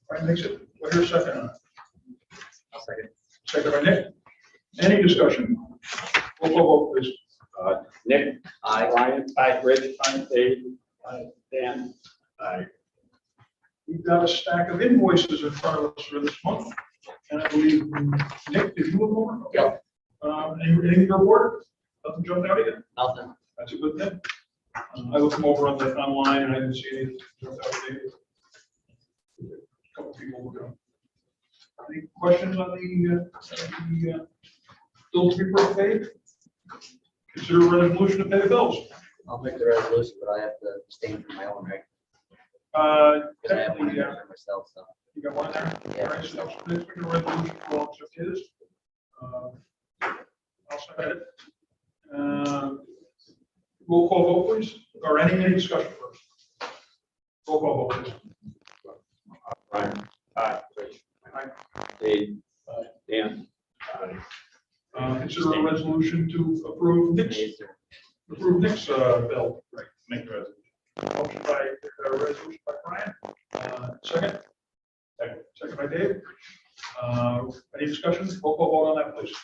Brian makes it. What your second on it? I'll second. Second by Nick. Any discussion? Roll call vote, please. Nick? Aye. Brian? Aye. Rich? Aye. Dave? Aye. Dan? Aye. We've got a stack of invoices in front of us for this month. And I believe, Nick, did you look over? Okay. Anything to report? Nothing jumped out again? Nothing. That's a good thing. I looked them over on the online and I didn't see anything jumped out at me. A couple people were going. Any questions on the bills to be paid? Consider a resolution to pay the bills. I'll make the resolution, but I have to abstain from my own, right? Because I have one Technically, here for myself, so. you got one there? Yeah. All right, so next week, a resolution for all of his. I'll second it. Roll call vote, please, or any discussion first? Roll call vote, please. Brian? Aye. Rich? Aye. Dave? Aye. Dan? Aye. Consider a resolution to approve Nick's bill. Right. Make the resolution. Motion by, resolution by Brian. Second? Second by Dave. Any discussion? Roll call vote on that, please.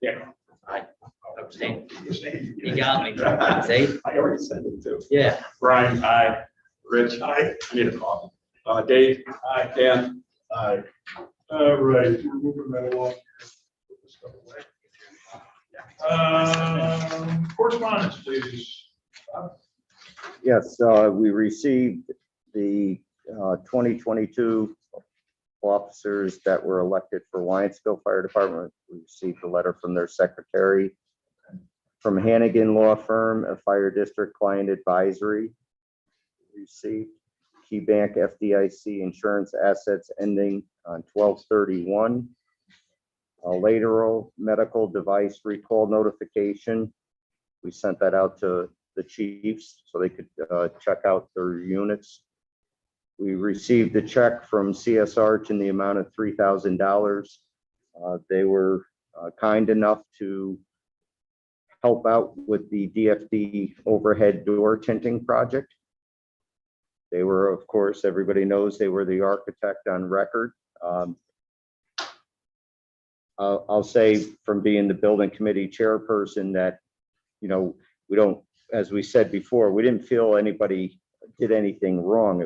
Yeah. Aye. Abstain. Abstain. You got me. See? I already sent it too. Yeah. Brian? Aye. Rich? Aye. I need a coffee. Dave? Aye. Dan? Aye. All right, we're moving right along. Put this stuff away. Correspondence, please. Yes, we received the 2022 officers that were elected for Wyantskville Fire Department. We received a letter from their secretary. From Hannigan Law Firm, a fire district client advisory. Received KeyBank FDIC insurance assets ending on 12/31. A lateral medical device recall notification. We sent that out to the chiefs so they could check out their units. We received a check from CS Arch in the amount of $3,000. They were kind enough to help out with the DFD overhead door tinting project. They were, of course, everybody knows they were the architect on record. I'll say from being the building committee chairperson that, you know, we don't, as we said before, we didn't feel anybody did anything wrong.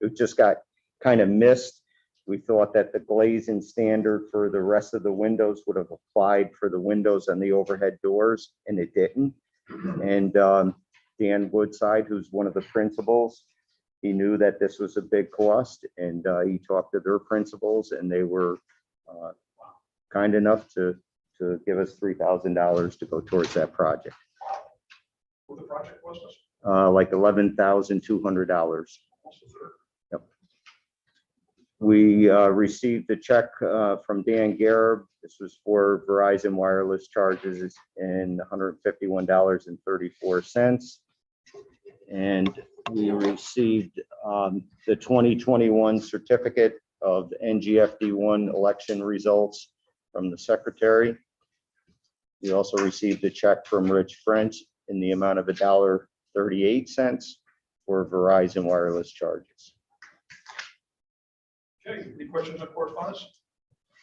It just got kind of missed. We thought that the glazing standard for the rest of the windows would have applied for the windows and the overhead doors, and it didn't. And Dan Woodside, who's one of the principals, he knew that this was a big cost, and he talked to their principals, and they were kind enough to to give us $3,000 to go towards that project. What the project was? Like $11,200. Almost a third. We received a check from Dan Garib. This was for Verizon wireless charges in $151.34. And we received the 2021 certificate of NGFD1 election results from the secretary. We also received a check from Rich French in the amount of $1.38 for Verizon wireless charges. Okay, any questions on correspondence?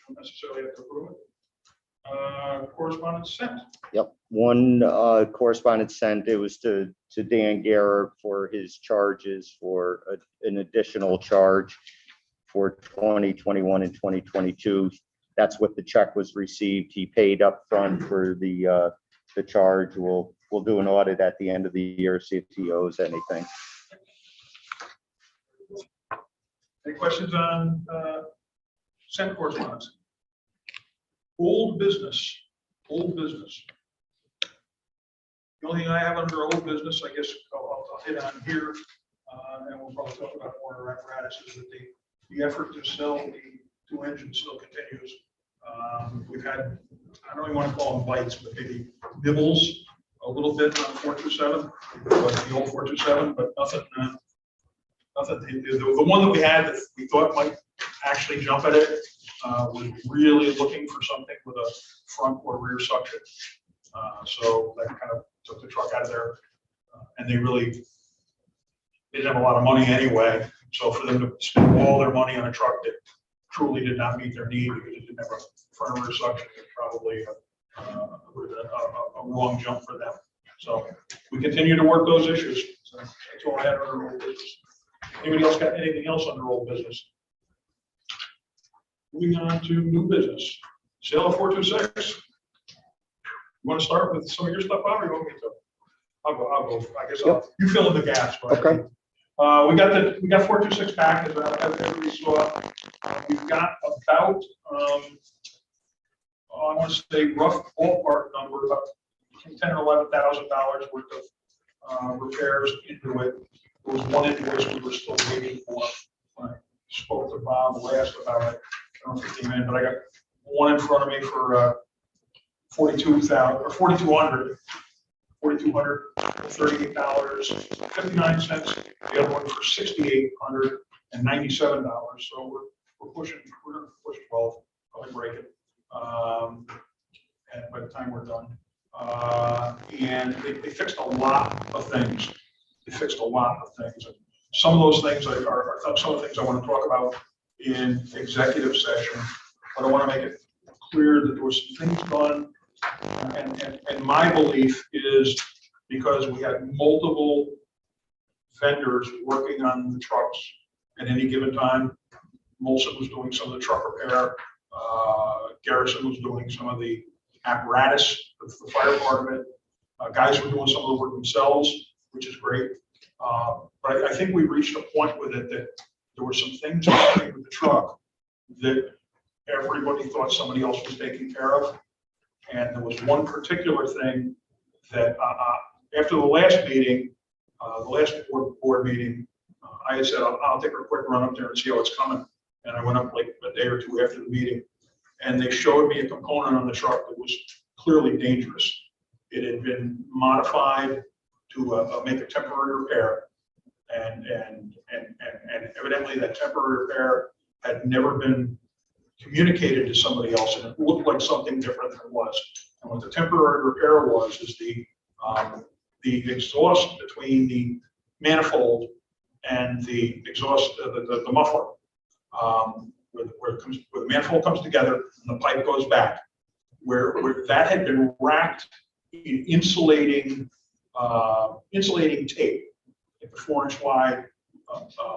Don't necessarily have to approve it. Correspondence sent. Yep, one correspondence sent, it was to Dan Garib for his charges for an additional charge for 2021 and 2022. That's what the check was received. He paid up front for the charge. We'll do an audit at the end of the year, see if he owes anything. Any questions on sent correspondence? Old business, old business. The only thing I have under old business, I guess I'll hit on here, and we'll probably talk about more apparatus, is that the effort to sell the two engines still continues. We've had, I don't even want to call them bites, but maybe nibbles a little bit on 427, the old 427, but nothing. The one that we had that we thought might actually jump at it was really looking for something with a front or rear suction. So that kind of took the truck out of there, and they didn't have a lot of money anyway. So for them to spend all their money on a truck that truly did not meet their need because it didn't have a front or rear suction, it probably would have been a wrong jump for them. So we continue to work those issues. So that's all I had under old business. Anybody else got anything else under old business? Moving on to new business. Sale of 426. You want to start with some of your stuff, Bob, or you want me to? I'll go. I guess you fill in the gaps. Right? Okay. We got 426 back as we saw. We've got about I want to say rough ballpark number about $10,000 or $11,000 worth of repairs into it. There was one invoice we were still waiting for. When I spoke to Bob last about it, I don't know if it came in, but I got one in front of me for $42,000 or $4,200. $4,238.59. The other one for $6,897. So we're pushing. We're going to push 12. Probably break it. And by the time we're done, and they fixed a lot of things. They fixed a lot of things. And some of those things are some of the things I want to talk about in executive session. But I want to make it clear that there was some things done. And my belief is because we had multiple vendors working on the trucks at any given time. Molson was doing some of the truck repair. Garrison was doing some of the apparatus of the fire department. Guys were doing some of the work themselves, which is great. But I think we reached a point with it that there were some things happening with the truck that everybody thought somebody else was taking care of. And there was one particular thing that after the last meeting, the last board meeting, I had said, I'll take a quick run up there and see how it's coming. And I went up like a day or two after the meeting, and they showed me a component on the truck that was clearly dangerous. It had been modified to make a temporary repair, and evidently that temporary repair had never been communicated to somebody else, and it looked like something different than it was. And what the temporary repair was is the exhaust between the manifold and the exhaust, the muffler, where the manifold comes together and the pipe goes back, where that had been wrapped in insulating tape, like the 4-inch wide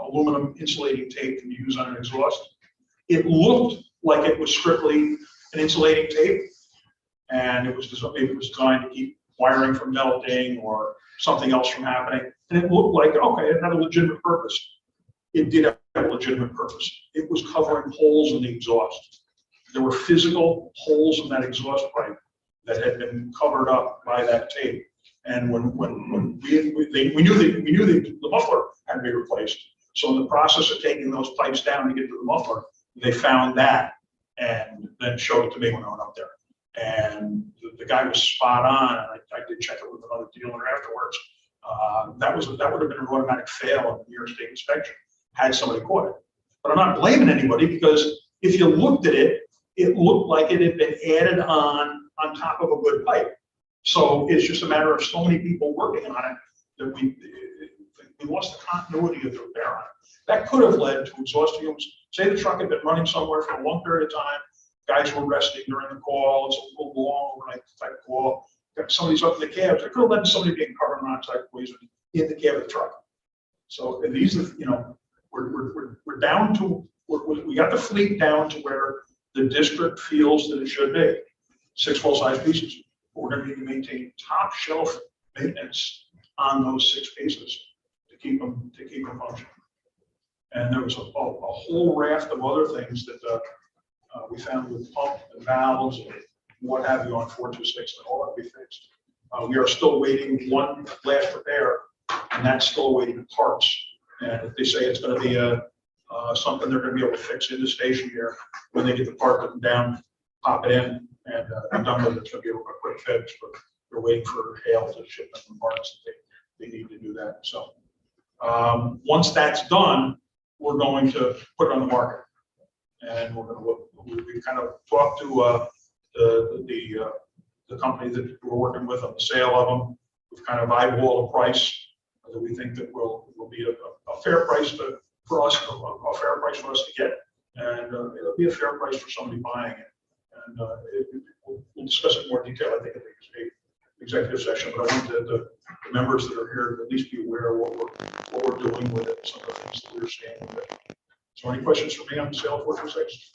aluminum insulating tape that you use on an exhaust. It looked like it was strictly an insulating tape, and it was designed to keep wiring from melting or something else from happening. And it looked like, okay, it had a legitimate purpose. It did have a legitimate purpose. It was covering holes in the exhaust. there were physical holes in that exhaust pipe that had been covered up by that tape. And when we knew the muffler had to be replaced. So in the process of taking those pipes down to get to the muffler, they found that and then showed it to me when I went up there. And the guy was spot on. And I did check it with another dealer afterwards. That would have been an automatic fail in the New York State inspection had somebody caught it. But I'm not blaming anybody, because if you looked at it, it looked like it had been added on top of a good pipe. So it's just a matter of so many people working on it that we lost the continuity of the repair on it. That could have led to exhaust fumes. Say the truck had been running somewhere for a long period of time, guys were resting during the call, it's a little long overnight type call, somebody's up in the cabs, it could have led to somebody being carbon monoxide poison in the cab of the truck. So these are, we're down to, we got the fleet down to where the district feels that it should be, 6 full-size pieces. We're going to need to maintain top shelf maintenance on those 6 pieces to keep them functioning. And there was a whole raft of other things that we found with pump and valves and what have you on 426 that all have to be fixed. We are still waiting one last repair, and that's still awaiting parts. And if they say it's going to be something they're going to be able to fix in the station here, when they get the part written down, pop it in, and I'm done with it. It's going to be a quick fix, but they're waiting for Hale to ship them the parts that they need to do that. So once that's done, we're going to put it on the market, and we're going to look. We kind of talked to the company that we're working with on the sale of them. We've kind of eyeballed a price that we think that will be a fair price for us, a fair price for us to get, and it'll be a fair price for somebody buying it. And we'll discuss it in more detail, I think, in the executive session. But I want the members that are here to at least be aware of what we're doing with it, some of the things that we're seeing with it. So, any questions for me on the sale of 426?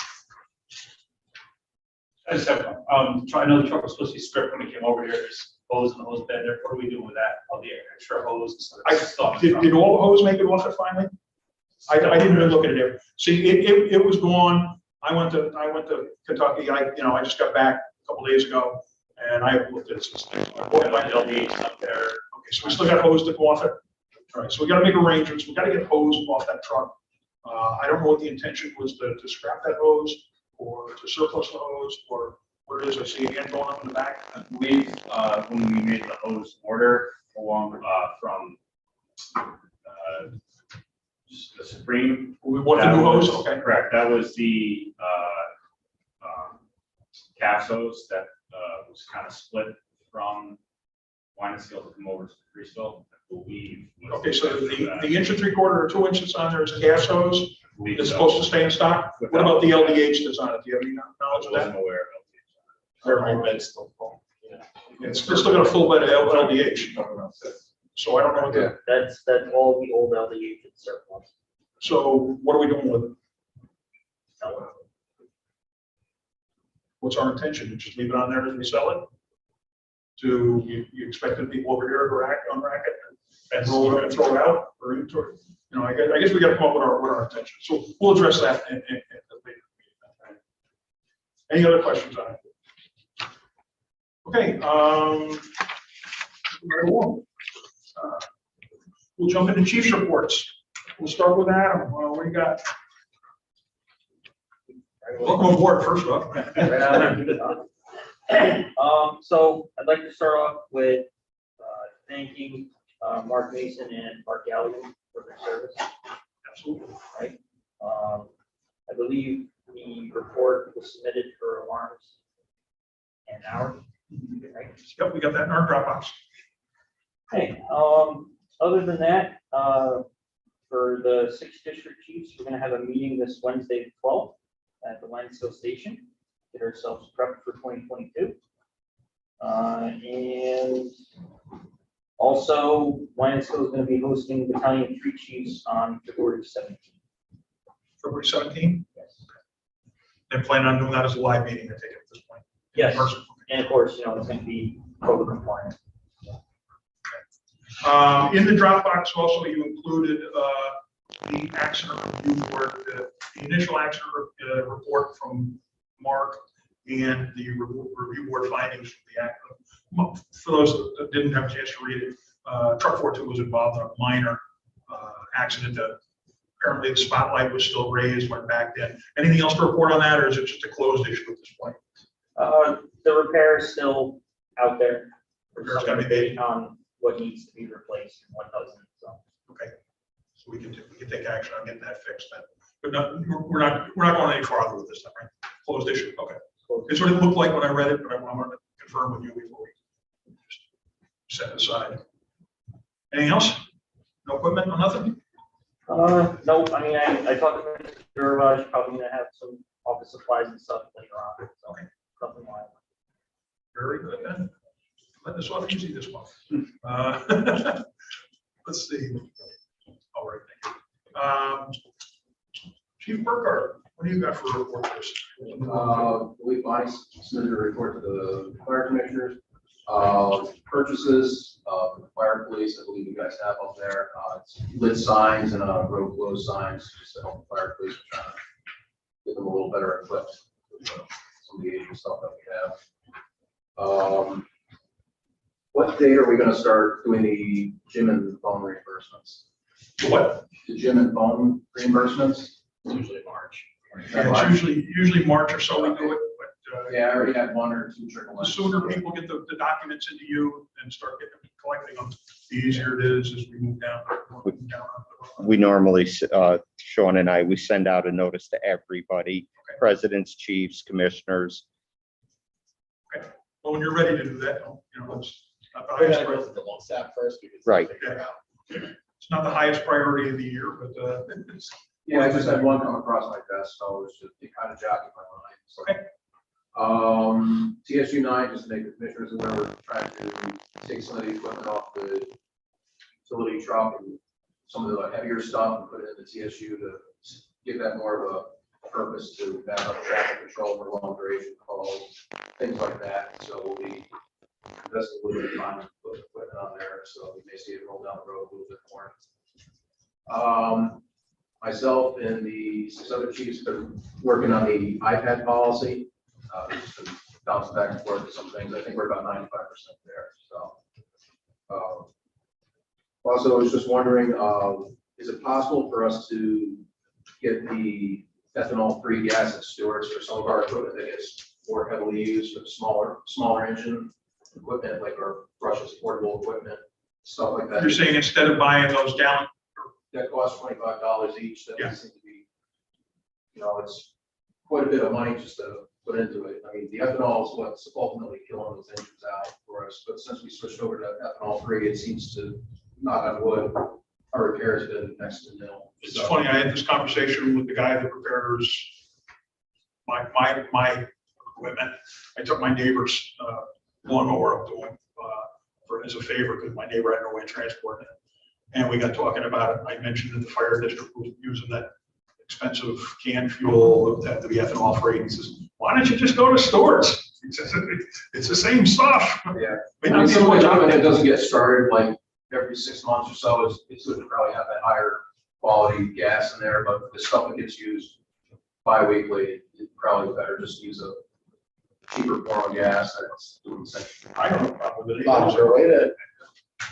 I just have, I know the truck was supposed to be stripped when we came over here. There's hose in the hose bed there. What are we doing with that? All the extra hose and stuff. Did all the hose make it off it finally? I didn't even look at it there. See, it was gone. I went to Kentucky. I just got back a couple days ago, and I have looked at it since then. I bought my LDH up there. Okay, so we still got hose to go off it. All right, so we got to make arrangements. We got to get hose off that truck. I don't know what the intention was to scrap that hose, or to surplus the hose, or what it is. I see a hand going up in the back. I believe when we made the hose order along from the Supreme. We want the new hose, okay. Correct. That was the cast hose that was kind of split from Wine and Steel to come over to Freesville, I believe. Okay, so the 1 3/4 or 2 inches on there is cast hose. It's supposed to stay in stock. What about the LDH that's on it? Do you have any knowledge of I that? wasn't aware of it. It's still got a full bed of LDH. So I don't know what the, That's all the old LDH and surplus. so what are we doing with it? What's our intention? To just leave it on there as we sell it? Do you expected people over here to unrack it and roll it and throw it out, or inventory? I guess we got to come up with our intention. So we'll address that in the later meeting. Any other questions on it? Okay. Right along. We'll jump into chief's reports. We'll start with Adam. What do you got? Welcome aboard, first off. So I'd like to start off with thanking Mark Mason and Mark Gallagher for their service. Absolutely. Right. I believe the report was submitted for alarms an hour. Right. Yep, we got that in our Dropbox. Okay. Other than that, for the 6th district chiefs, we're going to have a meeting this Wednesday, the 12th, at the Lansdale Station. Get ourselves prepped for 2022. And also, Lansdale is going to be hosting Battalion 3 Chiefs on February 17th. February 17th? Yes. They're planning on doing that as a live meeting, I take it at this point. Yes. In person. And of course, it's going to be COVID compliant. In the Dropbox also, you included the accident review board, the initial accident report from Mark and the review board findings from the act. For those that didn't have a chance to read it, truck 42 was involved in a minor accident that apparently the spotlight was still raised, went back then. Anything else to report on that, or is it just a closed issue at this point? The repair is still out there. Repair's There's gotta some be made. debate on what needs to be replaced and what doesn't, so. Okay, so we can take action on getting that fixed then. But no, we're not going any farther with this stuff, right? Closed issue, okay. It's what it looked like when I read it, but I wanted to confirm with you before we just set it aside. Anything else? No equipment, no nothing? No, I mean, I talked to Mr. Durivage, probably gonna have some office supplies and stuff later on, so. Okay. Nothing wild. Very good then. Let this off easy this month. Let's see. All right, thank you. Chief Burkhardt, what do you got for a report for us? We finally submitted a report to the fire commissioners. Purchases for the fire police, I believe you guys have up there. It's lit signs and road closed signs just to help the fire police try to get them a little better equipped with some of the aging stuff that we have. What date are we going to start doing the gym and phone reimbursements? What? The gym and phone reimbursements? Usually March. Yeah, it's usually March or so we do it, but Yeah, I already had 1 or 2 trickle the ins. sooner people get the documents into you and start collecting them, the easier it is as we move down. We normally, Sean and I, we send out a notice to everybody, Okay. presidents, chiefs, commissioners. Well, when you're ready to do that, you know, it's not the We're highest gonna go priority. to the long staff first. because Right. figure it out. It's not the highest priority of the year, but it's Yeah, I just had one come across my desk, so it was just, it kind of jogged my mind. So. Okay. TSU 9, just to make the commissioners aware, we're trying to take some of the equipment off the utility truck and some of the heavier stuff and put it in the TSU to give that more of a purpose to back up traffic control for long duration calls, things like that. So we'll be investing a little bit of time to put equipment on there, so we may see it roll down the road a little bit more. Myself and the 6 other chiefs been working on the iPad policy. Just been bouncing back and forth with some things. I think we're about 95% there. So, also, I was just wondering, is it possible for us to get the ethanol-free gas at Stewart's for some of our equipment that gets more heavily used with smaller engine equipment, like our brushless portable equipment, stuff like that? you're saying instead of buying those gallon, That costs $25 each. That Yeah. doesn't seem to be, it's quite a bit of money just to put into it. I mean, the ethanol is what's ultimately killing those engines out for us. But since we switched over to ethanol free, it seems to, knock on wood, our repair has been next to nil. it's So- funny, I had this conversation with the guy that repairs my equipment. I took my neighbor's lawnmower up to him as a favor because my neighbor had no way of transporting it. And we got talking about it. I mentioned that the fire district was using that expensive canned fuel that to be ethanol free. He says, why don't you just go to stores? He says, it's the same stuff. Yeah. But I mean, some of you the know, equipment that doesn't get started like every 6 months or so, it's good to probably have that higher quality gas in there, but the stuff that gets used bi-weekly, it's probably better just use a cheaper form of gas that's doing the same. I don't have a problem with it. Bob, is there either. a way to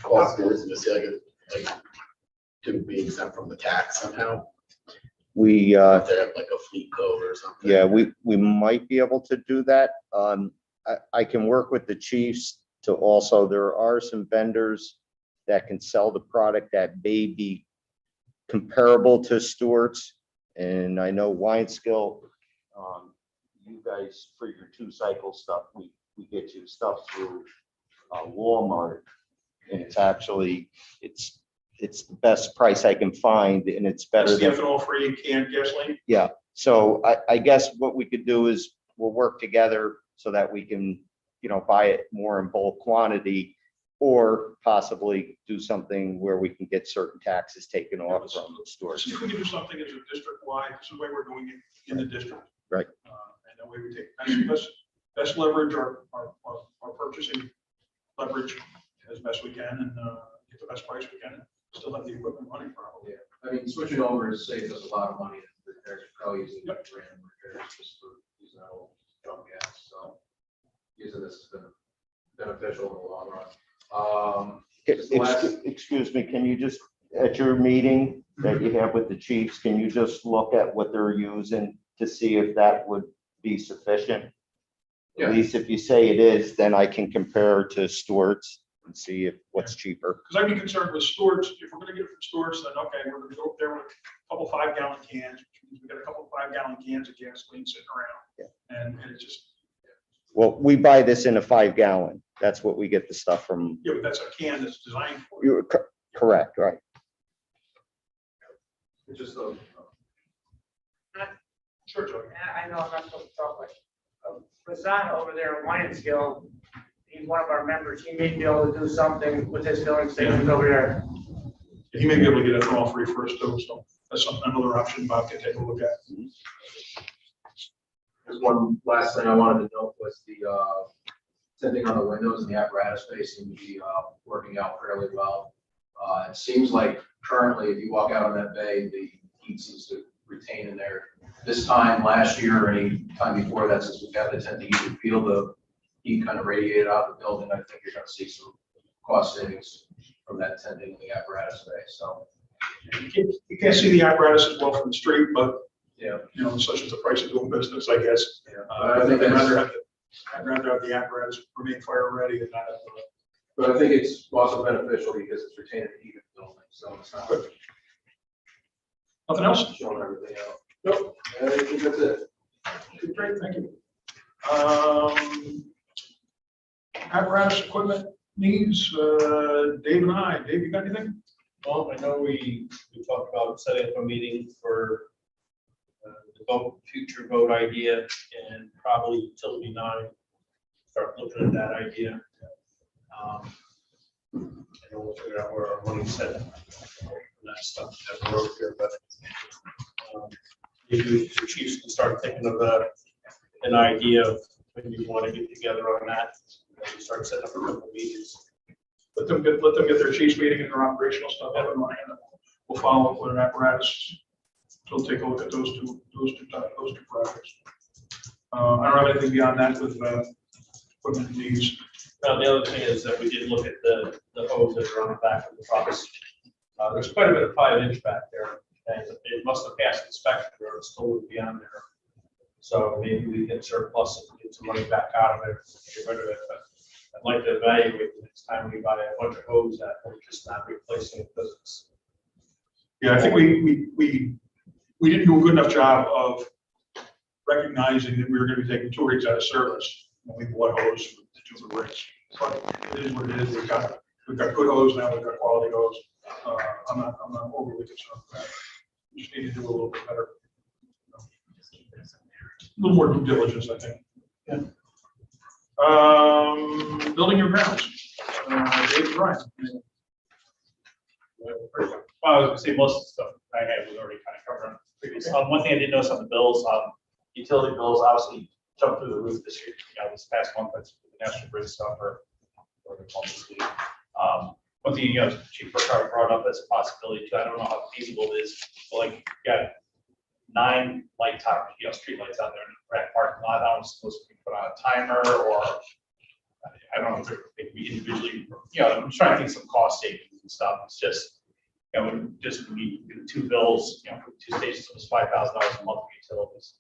call Stewart's and just say like to be exempt from the tax somehow? We, If they have like a fleet code or something? yeah, we might be able to do that. I can work with the chiefs to also, there are some vendors that can sell the product that may be comparable to Stewart's. And I know Wine Skill, you guys, for your 2-cycle stuff, we get you stuff through Walmart. And it's actually, it's the best price I can find, and it's better That's the than. ethanol free canned gasoline. Yeah, so I guess what we could do is we'll work together so that we can, buy it more in bulk quantity, or possibly do something where we can get certain taxes taken off from the stores. See if we can do something as a district wide, this is the way we're doing it in the district. Right. And that way we take, best leverage our purchasing leverage as best we can and get the best price we can, and still have the equipment running properly. Yeah, I mean, switching over saves us a lot of money. Repairs are probably using like random repairs just for using no junk gas, so using this has been beneficial in the long run. Just the last- Excuse me, can you just, at your meeting that you have with the chiefs, can you just look at what they're using to see if that would be sufficient? Yeah. At least if you say it is, then I can compare to Stewart's and see if what's cheaper. Because I'd be concerned with Stewart's, if we're gonna get it from Stewart's, then okay, we're gonna go up there with a couple 5-gallon cans, which means we got a couple 5-gallon cans of gasoline sitting around. And it just, Well, we buy this in a 5-gallon. That's what we get the stuff from. yeah, but that's a can that's designed for. You're correct, right? It's just a, Sure, Joey. I know I'm not supposed to talk, but Rasad over there in Wyanskill, he's one of our members. He may be able to do something with his filling stations over there. He may be able to get ethanol free first too, so that's another option Bob can take a look at. There's one last thing I wanted to note was the tinting on the windows and the apparatus space seem to be working out fairly well. It seems like currently, if you walk out on that bay, the heat seems to retain in there. This time last year or any time before that, since we've got the tinting, you can feel the heat kind of radiate out of the building. I think you're going to see some cost savings from that tinting in the apparatus space. So You can't see the apparatus as well from the street, but yeah. you know, such as the price of doing business, I guess. I think I'd rather have the apparatus remain fire ready and not have the. But I think it's also beneficial because it's retaining the heat of the building, so it's not Nothing else? showing everything out. Nope. I think that's it. Great, thank you. Apparatus equipment needs, Dave and I. Dave, you got anything? Well, I know we talked about setting up a meeting for the future vote idea and probably utility 9, start looking at that idea. And we'll figure out where our money's set. That stuff that we're over here, but maybe the chiefs can start thinking of an idea of when you want to get together on that. Maybe start setting up a couple meetings. Let them get their chiefs meeting and their operational stuff up and running. And we'll follow up with an apparatus. So we'll take a look at those two projects. I don't have anything beyond that with equipment needs. Now, the other thing is that we did look at the hose that are on the back of the trucks. There's quite a bit of 5-inch back there, and it must have passed inspection or it still would be on there. So maybe we can surplus it and get some money back out of it, get rid of it. But I'd like to evaluate the next time we buy a bunch of hose that we're just not replacing it because it's. Yeah, I think we didn't do a good enough job of recognizing that we were going to be taking 2 rigs out of service when we bought hose for the 2 rigs. But it is what it is. We've got good hose now. We've got quality hose. I'm not overly concerned with that. We just need to do a little bit better. A little more due diligence, I think. Yeah. Building your grounds. Dave Bryant. Well, I was gonna say most of the stuff I had was already kind of covered on previous. One thing I did notice on the bills, utility bills obviously jumped through the roof this year. This past month, that's the National Grid stuff or the Columbus League. One thing, Chief Burkhardt brought up as a possibility too. I don't know how feasible it is, but like, you got 9 light tower, street lights out there in the back parking lot. I was supposed to be put on a timer or I don't know if they could be individually, I'm trying to think some cost savings and stuff. It's just, just we do 2 bills, for 2 stations, it was $5,000 a month for utilities.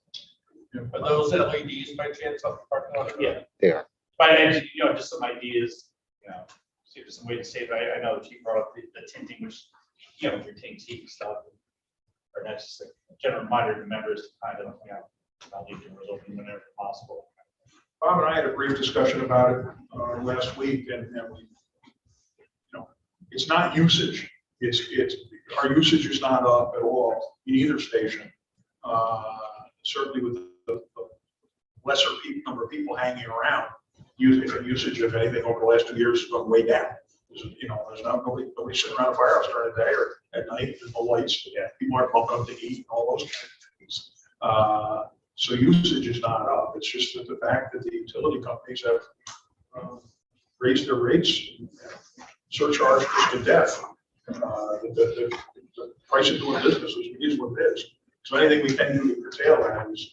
But Are those LEDs by chance on the parking lot? Yeah. They are. But, just some ideas, see if there's some way to save. I know the chief brought up the tinting, which, retains heat and stuff. Or that's just a general reminder to members to kind of, I'll leave doors open whenever possible. Bob and I had a brief discussion about it last week, and we, it's not usage. It's our usage is not up at all in either station. Certainly with the lesser number of people hanging around, usage of anything over the last 2 years has gone way down. There's nobody sitting around a firehouse during the day or at night. There's no lights. Yeah, people aren't bumping up to eat and all those kind of things. So usage is not up. It's just that the fact that the utility companies have raised their rates, surcharged us to death. The price of doing business is what it is. So anything we can do to curtail that is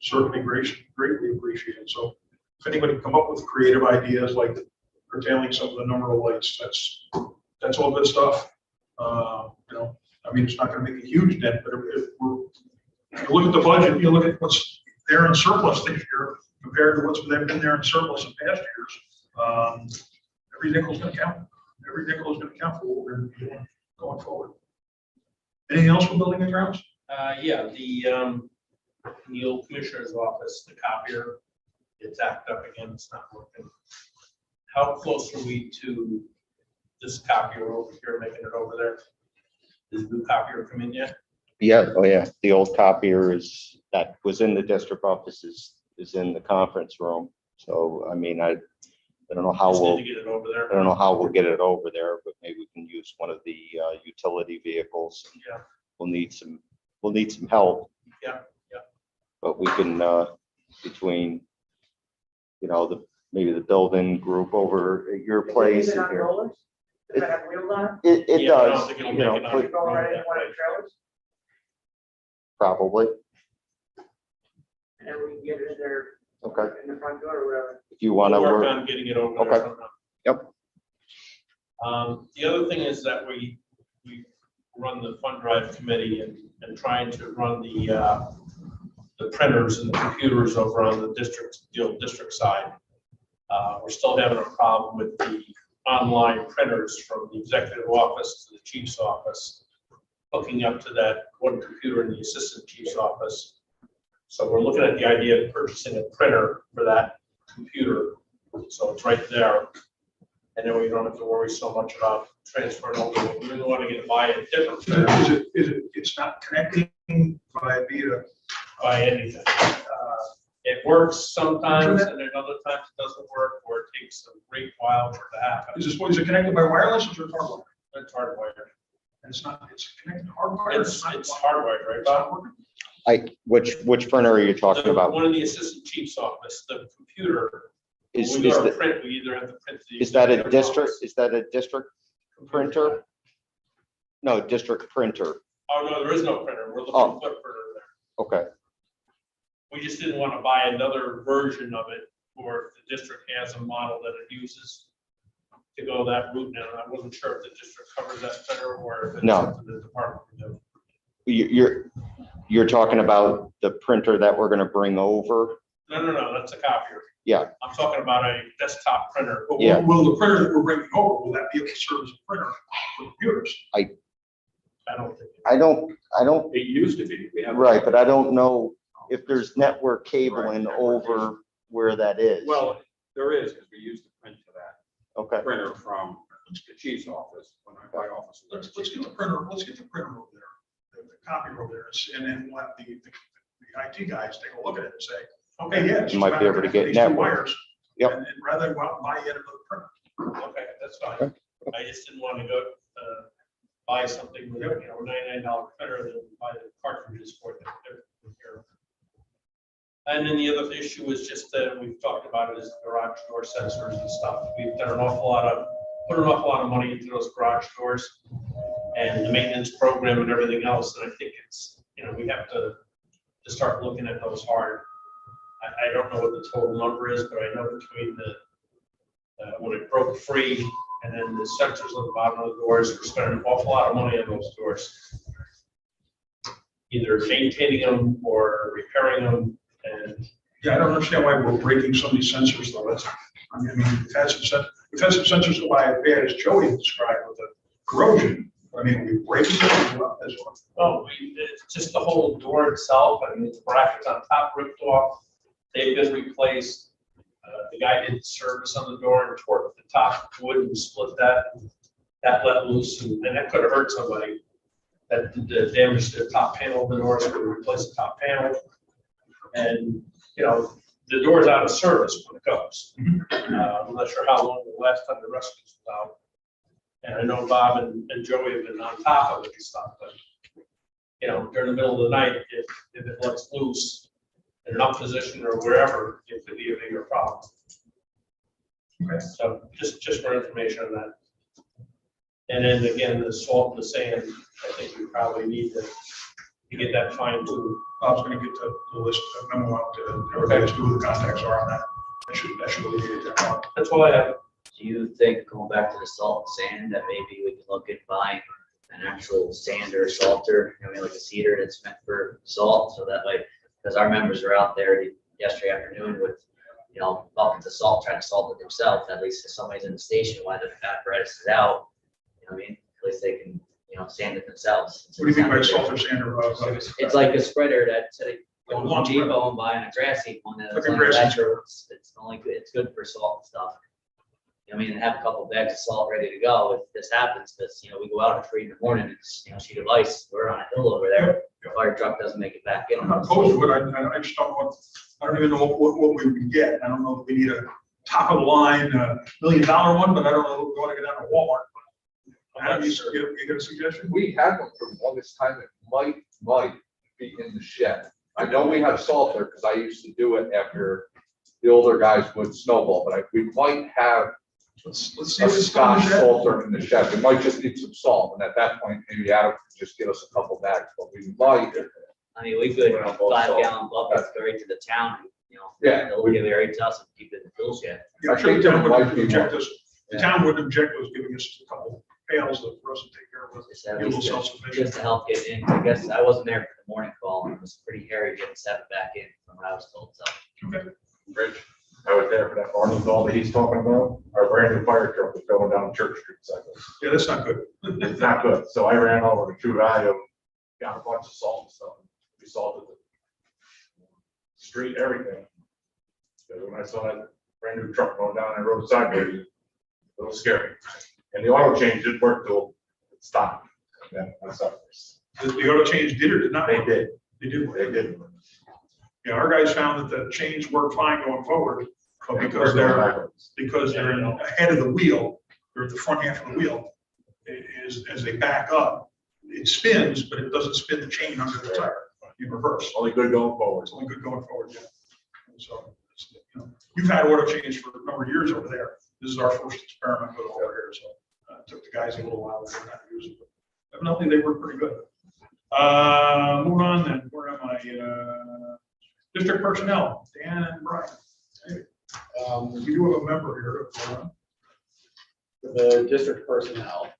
certainly greatly appreciated. So if anybody can come up with creative ideas like curtailing some of the number of lights, that's all good stuff. You know, I mean, it's not gonna make a huge dent, but if you look at the budget, you look at what's there in surplus this year compared to what's been there in surplus in past years. Every nickel's gonna count. Every nickel is gonna count for what we're gonna be doing going forward. Anything else for building and grounds? Yeah, the old commissioner's office, the copier, it's act up again, it's not working. How close are we to this copier over here, making it over there? Is the new copier come in yet? Yeah, oh yeah, the old copier that was in the district office is in the conference room. So, I mean, I don't know how Just need we'll, to get it over there. I don't know how we'll get it over there, but maybe we can use one of the utility vehicles. Yeah. We'll need some help. Yeah, yeah. But we can, between, you know, maybe the building group over at your place. Is it and on here. rollers? Does it have wheels on It Yeah, I don't does, think you it'll know, make it on it? put- You go right in one of the trailers, probably, and then we can get it in there okay, in the front door or whatever. if you wanna We'll work work, on getting it over there Okay. somehow. Yep. The other thing is that we run the fund drive committee and trying to run the printers and the computers over on the district side. We're still having a problem with the online printers from the executive office to the chief's office, hooking up to that one computer in the assistant chief's office. So we're looking at the idea of purchasing a printer for that computer. So it's right there. And then we don't have to worry so much about transferring over. We really want to buy a different printer It's not connecting by anything. It works sometimes and then other times it doesn't work, or it takes a great while for it to happen. is it connected by wireless or is it hardwired? It's hardwired. And it's connected hardwired. It's hardwired, right, Bob? which printer are you talking about? One of the assistant chief's office, the computer. Is When we go to the- print, we either have to print the. Is that a executive district, office. is that a district printer? No, district printer, Oh, no, there is no printer. We're Oh. looking for a printer there. okay, We just didn't want to buy another version of it, or if the district has a model that it uses to go that route now. I wasn't sure if the district covers that printer or if it's No. up to the department to do. you're talking about the printer that we're gonna bring over? No, that's a copier. Yeah. I'm talking about a desktop printer. But Yeah. will the printer that we're bringing over, will that be able to serve as a printer for computers? I don't think. I don't, It used to be. We have- right, but I don't know if there's network cabling over where that is. Well, there is, because we used the print to that Okay, printer from the chief's office, when my office. Let's get the printer over there, the copier over there, and then let the IT guys take a look at it and say, okay, yeah. it's You might just be about able to connect get these two network. wires. Yep. And rather than go out and buy yet another printer. Okay, that's fine. I just didn't want to go, buy something with, $99 printer and then buy the cartridges for it. And then the other issue was just that we've talked about it is garage door sensors and stuff. We've done put an awful lot of money into those garage doors and the maintenance program and everything else. And I think it's, we have to start looking at those hard. I don't know what the total number is, but I know between when it broke free and then the sensors on the bottom of the doors, we're spending an awful lot of money on those doors. Either maintaining them or repairing them. And Yeah, I don't understand why we're breaking so many sensors though. We've had some sensors go by as bad as Joey described with the corrosion. We break them as well. oh, it's just the whole door itself. The brackets on top ripped off. They've been replaced. The guy did service on the door and tore the top wood and split that. That let loose and that could have hurt somebody. That did damage to the top panel of the door, so we replaced the top panel. And, the door's out of service when it goes. I'm not sure how long the last time the rescue was out. And I know Bob and Joey have been on top of it and stuff, but, during the middle of the night, if it lets loose in an up position or wherever, it could be a bigger problem. Okay. So just for information on that. And then again, the salt and the sand, I think we probably need to You get that fine too. I was gonna get the list, the memo out to everybody, as to who the contacts are on that. That should alleviate that problem. That's all I have. Do you think, going back to the salt and sand, that maybe we can look at buying an actual sander, salter, like a seeder that's meant for salt, so that way, because our members are out there yesterday afternoon with, buckets of salt, trying to salt it themselves, at least if somebody's in the station while the apparatus is out, at least they can, sand it themselves. What do you mean by salter sander? It's like a spreader that instead of going to Home Lawn spreader. Depot and buying a grass seed one Like that's a like grass seed retro, it's only good, it's good for salt and stuff. And have a couple bags of salt ready to go if this happens, because, we go out at 3 in the morning, it's, sheet of ice, we're on a hill over there. The fire truck doesn't make it back in. I'm not opposed to it, I just don't want, I don't even know what we would get. I don't know if we need a top of the line, $1 million one, but I don't know if we want to get down to Walmart. Adam, you got a suggestion? We had one for the longest time. It might be in the shed. I know we have salter because I used to do it after the older guys would snowball, but we might have Let's see a if it's still in the Scotch shed. salter in the shed. We might just need some salt. And at that point, maybe Adam could just give us a couple bags, but we might. We could Well, well, 5-gallon buckets go right to the town, Yeah. they'll give it right to us and keep it in the tool shed. Yeah, I I'm sure think the there town might wouldn't be object more. us. The town wouldn't object to us giving us a couple pails for us to take care of it. Just at Be a little least self-sufficient. just to help get in, I guess I wasn't there for the morning call, and it was pretty hairy getting set back in from what I was told, so. Rich, I was there for that morning call that he's talking about. Our brand new fire truck was going down Church Street cycles. Yeah, that's not good. It's not good. So I ran over to True Value, got a bunch of salt and stuff. We salted the street, everything. So when I saw that brand new truck going down that road sideways, a little scary. And the oil change didn't work till it stopped. That's up. The auto change did or did not? They work? did. They did. work. They did. Yeah, our guys found that the chains worked fine going forward, but because they're ahead of the wheel, they're at the front half of the wheel, as they back up, it spins, but it doesn't spin the chain under the tire in reverse. Only good going forward. It's only good going forward, yeah. So, you've had auto change for a number of years over there. This is our first experiment with it over here, so it took the guys a little while to learn how to use it. But evidently, they work pretty good. Moving on then, where am I? District personnel, Dan and Brian. Hey, we do have a member here. For the district personnel,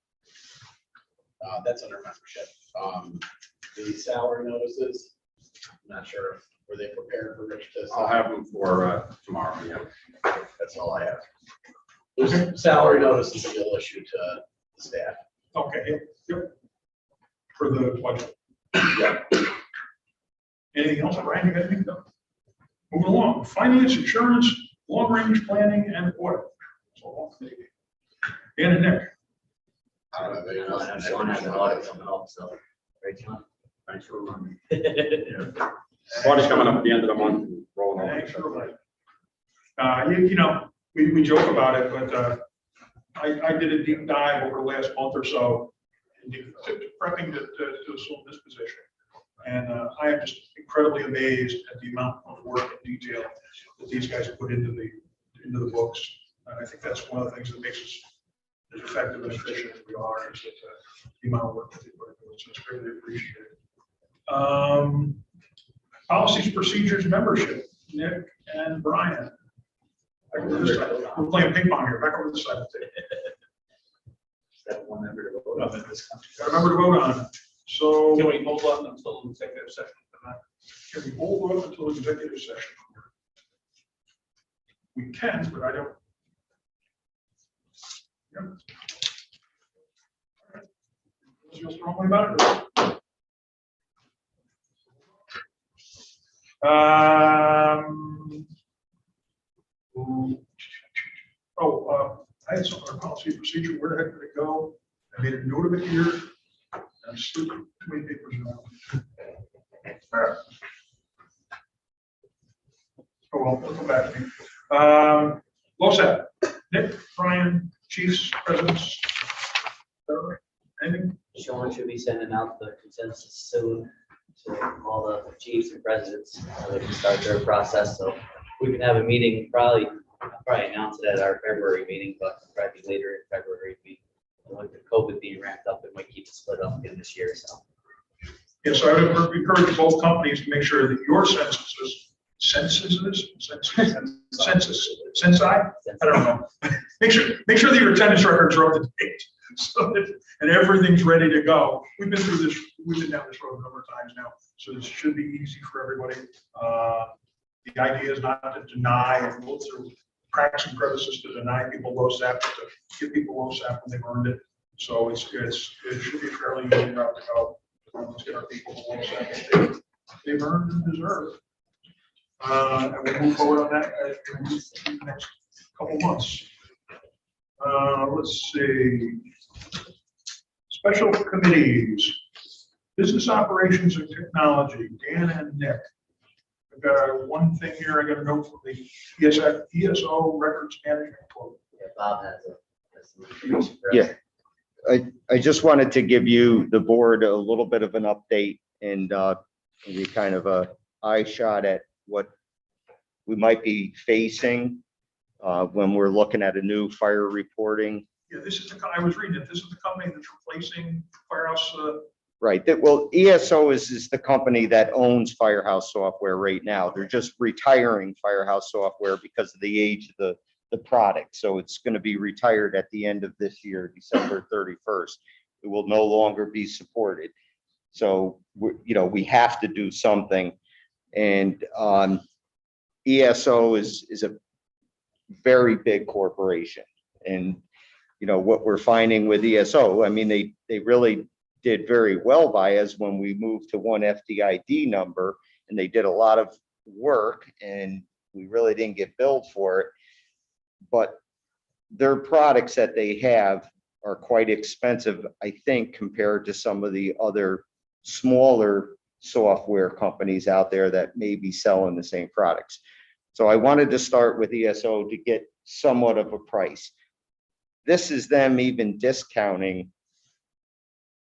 that's under membership. The salary notices, I'm not sure, were they prepared for Rich to? I'll have them for tomorrow, yeah. That's all I have. There's salary notices that you'll issue to the staff. Okay, yep. For the budget. Anything else, Brian? You got anything? No. Moving along, finance, insurance, long-range planning, and audit. So, Dan and Nick. I don't have any I know Sean has an audit coming up, so. Right, Sean? Thanks for reminding me. Audit's coming up at the end of the month, and rolling on. Thanks for reminding. We joke about it, but I did a deep dive over the last month or so into prepping to assume this position. And I am just incredibly amazed at the amount of work and detail that these guys put into the books. I think that's one of the things that makes us as effective and efficient as we are, is that the amount of work that they put into it. So it's greatly appreciated. Policies, procedures, membership, Nick and Brian. Back over this side. We're playing ping pong here. Back over this side. That one member to vote on this country. Got to remember to vote on it. So. Can we hold on until the executive session tonight? Can we hold up until executive session? We can, but I don't. Yep. All right. Feel strongly about it? I had some other policy procedure. Where the heck did it go? I made a note of it here. I'm still too many papers now. Oh, well, we'll come back to me. Well said. Nick, Brian, chiefs, presidents. Anything? Sean should be sending out the consensus soon to all the chiefs and presidents, so they can start their process. So we can have a meeting, probably announce it at our February meeting, but probably later in February. With the COVID being ramped up, it might keep it split up again this year, so. Yes, I would encourage both companies to make sure that your censuses, sensi, I don't know. Make sure that your attendance records are up to date, so that, and everything's ready to go. We've been through this, we've been down this road a number of times now, so this should be easy for everybody. The idea is not to deny and look through cracks and crevices to deny people LoSAP, but to give people LoSAP when they've earned it. So it should be a fairly easy route to go. Let's get our people the LoSAP they've earned and deserve. And we'll move forward on that in the next couple months. Let's see. Special committees, business operations and technology, Dan and Nick. I've got one thing here I got to note from the ESO records management quote. Yeah, Bob has a. Yeah. I just wanted to give you, the board, a little bit of an update and be kind of a eye shot at what we might be facing when we're looking at a new fire reporting. Yeah, this is I was reading it. This is the company that's replacing Firehouse. Right. Well, ESO is the company that owns Firehouse software right now. They're just retiring Firehouse software because of the age of the product. So it's going to be retired at the end of this year, December 31st. It will no longer be supported. So, we have to do something. And ESO is a very big corporation. And, what we're finding with ESO, I mean, they really did very well by us when we moved to one FDID number, and they did a lot of work and we really didn't get billed for it. But their products that they have are quite expensive, I think, compared to some of the other smaller software companies out there that may be selling the same products. So I wanted to start with ESO to get somewhat of a price. This is them even discounting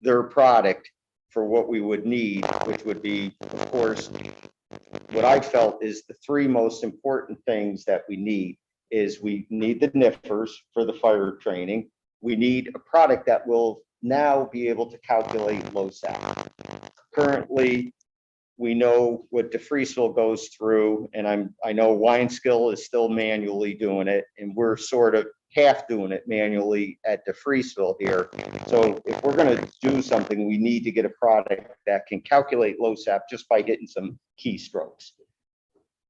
their product for what we would need, which would be, of course, what I felt is the three most important things that we need is we need the NIFers for the fire training. We need a product that will now be able to calculate LoSAP. Currently, we know what DeFreeseville goes through, and I know Wineskill is still manually doing it, and we're sort of half doing it manually at DeFreeseville here. So if we're going to do something, we need to get a product that can calculate LoSAP just by hitting some keystrokes.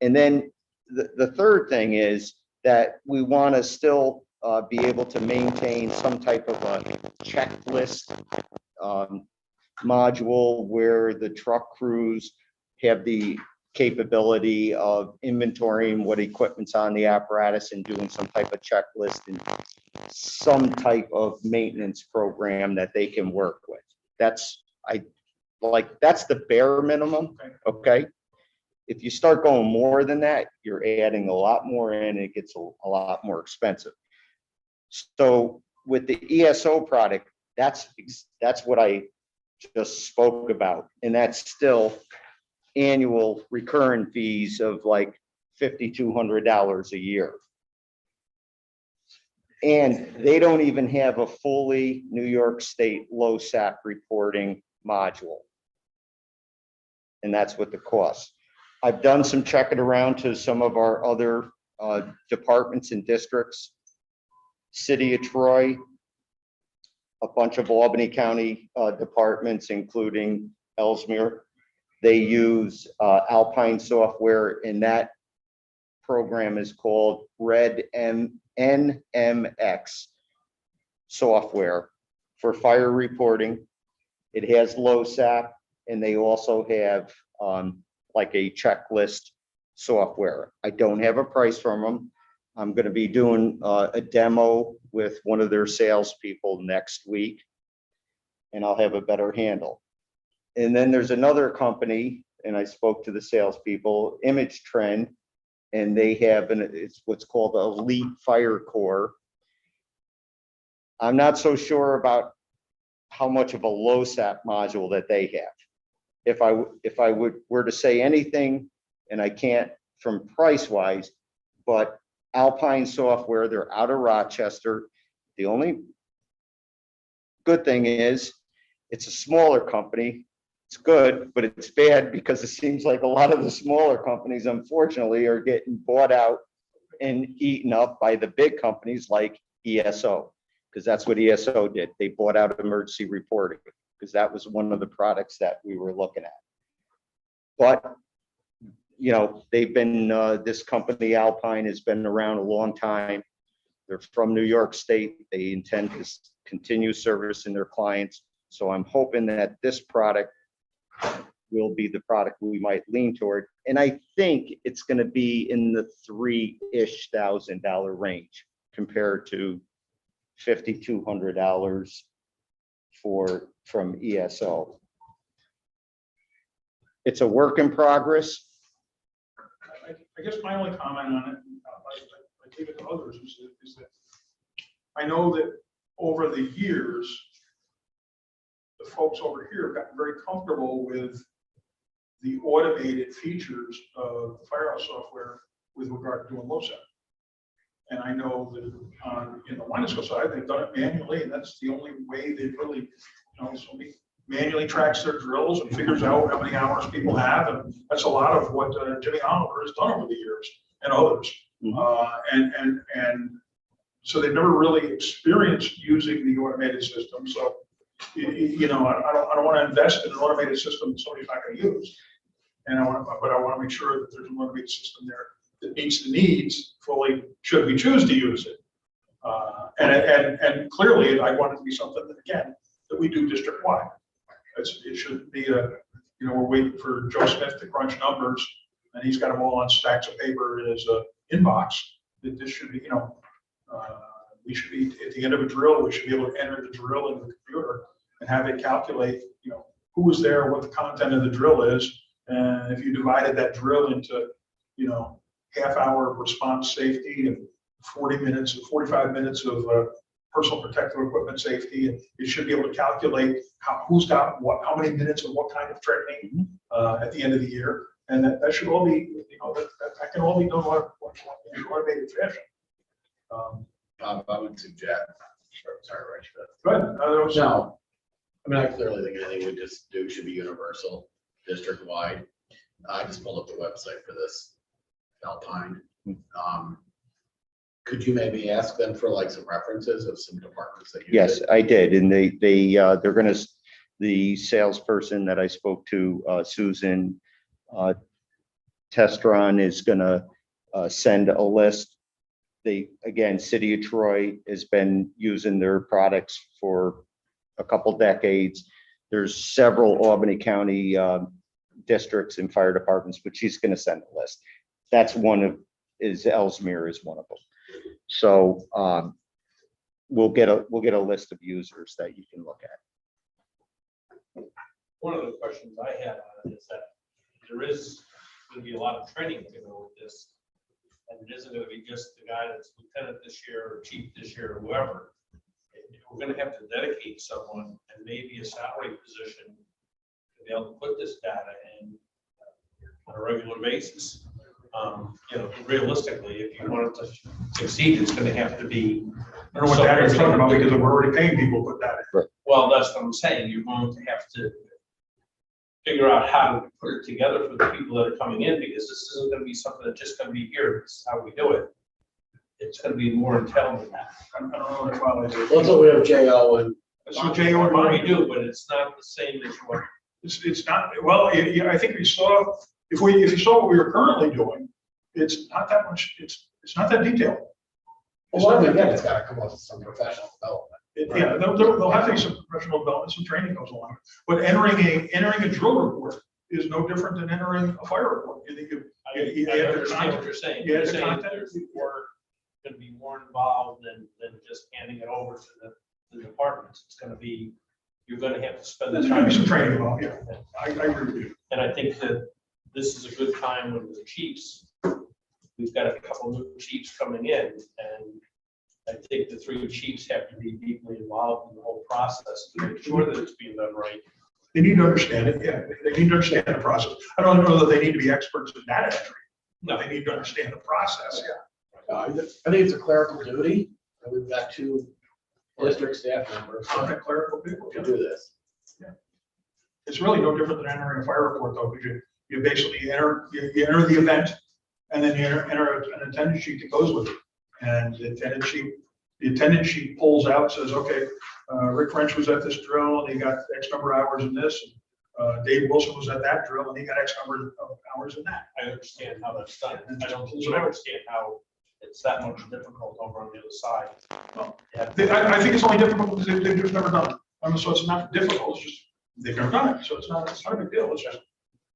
And then the third thing is that we want to still be able to maintain some type of a checklist module where the truck crews have the capability of inventorying what equipment's on the apparatus and doing some type of checklist and some type of maintenance program that they can work with. That's the bare minimum. Okay. If you start going more than that, you're adding a lot more in, it gets a lot more expensive. So with the ESO product, that's what I just spoke about. And that's still annual recurring fees of like $5,200 a year. And they don't even have a fully New York State LoSAP reporting module. And that's what the cost. I've done some checking around to some of our other departments and districts. City of Troy, a bunch of Albany County departments, including Ellesmere. They use Alpine software, and that program is called NMX software for fire reporting. It has LoSAP, and they also have like a checklist software. I don't have a price from them. I'm going to be doing a demo with one of their salespeople next week, and I'll have a better handle. And then there's another company, and I spoke to the salespeople, Image Trend, and they have it's what's called Elite Fire Core. I'm not so sure about how much of a LoSAP module that they have. If I were to say anything, and I can't from price wise, but Alpine software, they're out of Rochester. The only good thing is it's a smaller company. it's good, but it's bad because it seems like a lot of the smaller companies, unfortunately, are getting bought out and eaten up by the big companies like ESO, because that's what ESO did. They bought out emergency reporting, because that was one of the products that we were looking at. But, you know, they've been, this company Alpine has been around a long time. They're from New York State. They intend to continue servicing their clients. So I'm hoping that this product will be the product we might lean toward. And I think it's going to be in the $3,000-ish range compared to $5,200 from ESO. It's a work in progress. I guess my only comment on it, I give it to others, is that I know that over the years, the folks over here have gotten very comfortable with the automated features of the firehouse software with regard to doing LoSAP. And I know that in the Winoco side, they've done it manually, and that's the only way they really, you know, somebody manually tracks their drills and figures out how many hours people have, and that's a lot of what Jimmy Oliver has done over the years, and others. And so they've never really experienced using the automated system. So, you know, I don't want to invest in an automated system that somebody's not going to use. And I want to make sure that there's an automated system there that meets the needs fully, should we choose to use it. And clearly, I want it to be something that, again, that we do district-wide. It shouldn't be you know, we're waiting for Joe Smith to crunch numbers, and he's got them all on stacks of paper in his inbox. That this should be, you know, we should be at the end of a drill, we should be able to enter the drill into the computer and have it calculate, you know, who was there, what the content of the drill is, and if you divided that drill into, you know, half-hour of response safety and 40 minutes, 45 minutes of personal protective equipment safety, and it should be able to calculate who's got what, how many minutes of what kind of training at the end of the year, and that should all be, you know, that can all be done in an automated fashion. I would suggest. Sorry, Rich. Go ahead. No, I mean, I clearly think anything we just do should be universal, district-wide. I just pulled up the website for this Alpine. Could you maybe ask them for like some references of some departments that you? Yes, I did. And they're going to, the salesperson that I spoke to, Susan Testron, is going to send a list. Again, City of Troy has been using their products for a couple decades. There's several Albany County districts and fire departments, but she's going to send a list. That's Ellesmere is one of them. So we'll get a list of users that you can look at. One of the questions I had on it is that there is going to be a lot of training to go with this. And it isn't going to be just the guy that's lieutenant this year or chief this year or whoever. We're going to have to dedicate someone and maybe a salary position to be able to put this data in on a regular basis. You know, realistically, if you want it to succeed, it's going to have to be. I don't know what data you're talking about, because we're already paying people to put that in. Well, that's what I'm saying. You're going to have to figure out how to put it together for the people that are coming in, because this isn't going to be something that's just going to be here. This is how we do it. It's going to be more entailed than that. I don't know if I like it. Also, we have JO and. That's what JO and Well, mine we do, but it's not the same as what. It's not, well, yeah, I think we saw, if you saw what we were currently doing, it's not that much, it's not that detailed. Well, again, it's got to come up with some professional development. Yeah, there'll have to be some professional development, some training goes along. But entering a drill report is no different than entering a fire report. I understand what you're saying. You're saying there's more, going to be more involved than just handing it over to the departments. It's going to be, you're going to have to spend the There's time. going to be some training involved, yeah. I agree with you. And I think that this is a good time when the chiefs, we've got a couple new chiefs coming in, and I think the three chiefs have to be deeply involved in the whole process to make sure that it's being done right. They need to understand it, yeah. They need to understand the process. I don't know that they need to be experts in data entry. No, they need to understand the process, yeah. I think it's a clerical duty, and we've got two district staff members Clerical people. to do this. It's really no different than entering a fire report though, because you basically enter, you enter the event and then you enter an attendance sheet that goes with it. And the attendance sheet pulls out, says, okay, Rick French was at this drill and he got X number of hours in this. Dave Wilson was at that drill and he got X number of hours in that. I understand how that's done. I don't understand how it's that much difficult over on the other side. I think it's only difficult because they've just never done it. I mean, so it's not difficult, it's just, they've never done it, so it's not a big deal, it's just.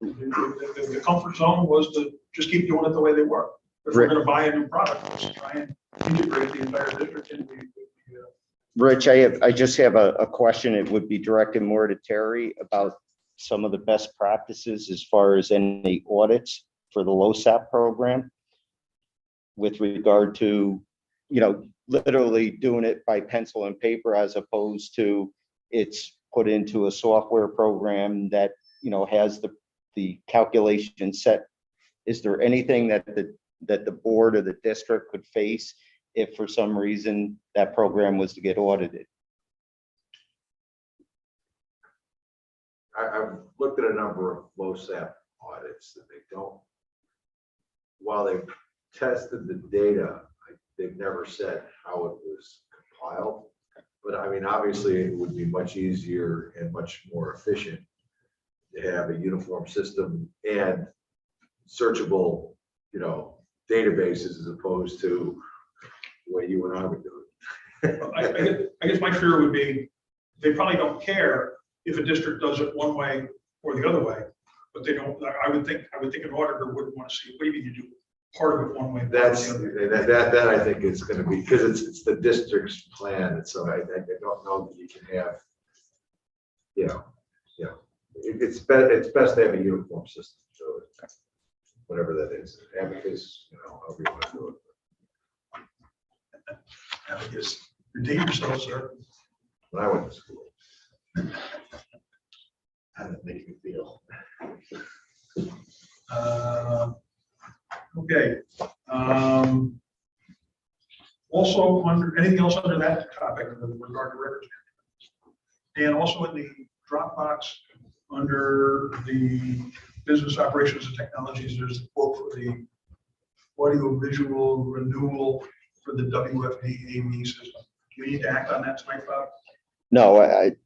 The comfort zone was to just keep doing it the way they were. If we're gonna buy a new product, let's try and integrate the entire district into the. Rich, I just have a question. It would be directed more to Terry about some of the best practices as far as any audits for the LoSAP program with regard to, literally doing it by pencil and paper as opposed to it's put into a software program that, has the calculation set. Is there anything that the board or the district could face if for some reason that program was to get audited? I've looked at a number of LoSAP audits that they don't, while they've tested the data, they've never said how it was compiled. But I mean, obviously it would be much easier and much more efficient to have a uniform system and searchable, databases as opposed to the way you and I would do it. I guess my fear would be, they probably don't care if a district does it one way or the other way, but they don't, I would think an auditor wouldn't want to see, what do you mean you do part of it one way? That's, that I think is going to be, because it's the district's plan. And so I don't know that you can have, it's best to have a uniform system. So whatever that is, abacus, however you want to do it. Abacus, you date yourself, sir. When I went to school. How does it make you feel? Okay. Also, anything else under that topic with regard to records? And also in the Dropbox, under the business operations and technologies, there's a quote for the audio visual renewal for the WFD AV system. Do we need to act on that tonight, Bob? No,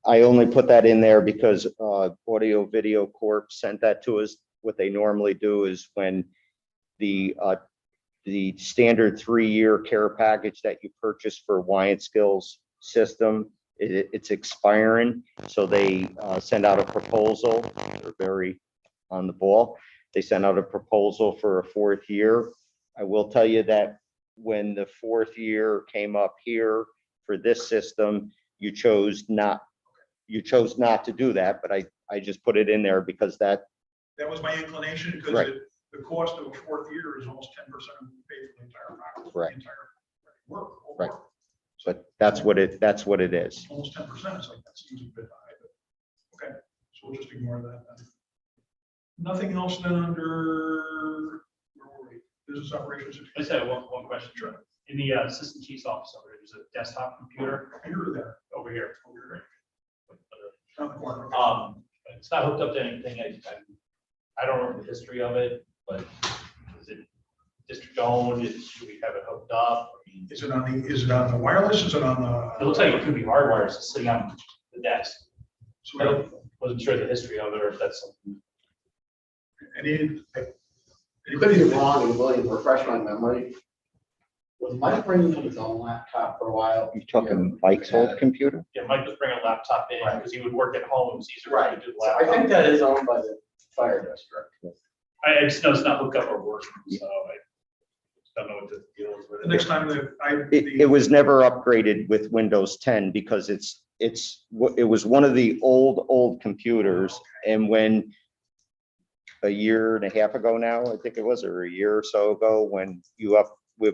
I only put that in there because Audio Video Corp sent that to us. What they normally do is when the standard 3-year care package that you purchase for Wyant Skills system, it's expiring. So they send out a proposal. They're very on the ball. They sent out a proposal for a 4th year. I will tell you that when the 4th year came up here for this system, you chose not to do that, but I just put it in there because that was my inclination, because right. The cost of a 4th year is almost 10% paid for the entire project, Right. the entire work. Right. But that's what it is. Almost 10%. It's like, that seems a bit high, but okay. So we'll just ignore that then. Nothing else then under, where were we? Business operations. I just have one question. Sure. In the assistant chief's office over there, there's a desktop computer You're there. over here. On the corner. It's not hooked up to anything. I don't know the history of it, but is it district owned? Should we have it hooked up? I mean, Is it on the wireless? Is it on the? it looks like it could be hardwired. It's sitting on the desk. So I wasn't sure the history of it or if that's something. You could be wrong, and William, refresh my memory. Was Mike bringing him his own laptop for a while? You talking Mike's old computer? Yeah, Mike was bringing a laptop in because he would work at home. It was easier for him to do the I laptop. think that is owned by the fire district. I just know it's not hooked up or working, so I don't know what the deal is with it. The next time that It was never upgraded with Windows 10 because it was one of the old computers. And when a year and a half ago now, I think it was, or a year or so ago, when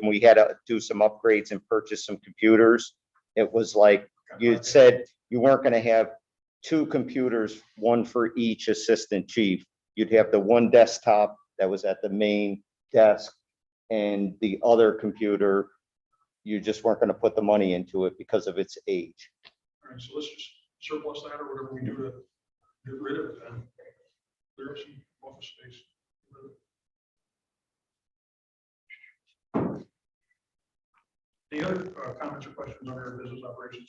we had to do some upgrades and purchase some computers, it was like you said you weren't going to have 2 computers, one for each assistant chief. You'd have the one desktop that was at the main desk, and the other computer, you just weren't going to put the money into it because of its age. All right, so let's just surplus that or whatever we do to Get rid of it then. Clear up some office space. Any other comments or questions on our business operations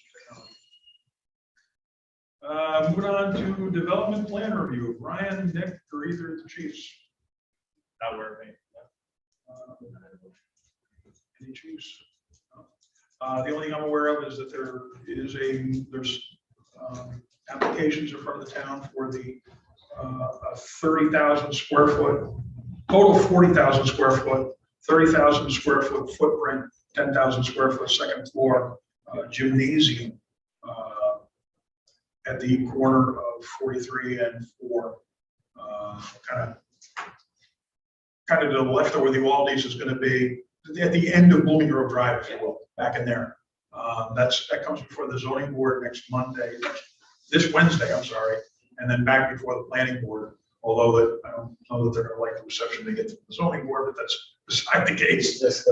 technology? Moving on to development plan review. Ryan, Nick, or either of the chiefs? That work, right? Any chiefs? The only thing I'm aware of is that there's applications in front of the town for the 30,000 square foot, total 40,000 square foot, 30,000 square foot footprint, 10,000 square foot second floor gymnasium at the corner of 43 and 4. Kind of to the left of where the Aldi's is going to be, at the end of Blooming Grove Drive, if you will, back in there. That comes before the zoning board next Monday, this Wednesday, I'm sorry, and then back before the planning board. Although that I don't know that they're going to like the reception they get from the zoning board, but that's beside the case. Just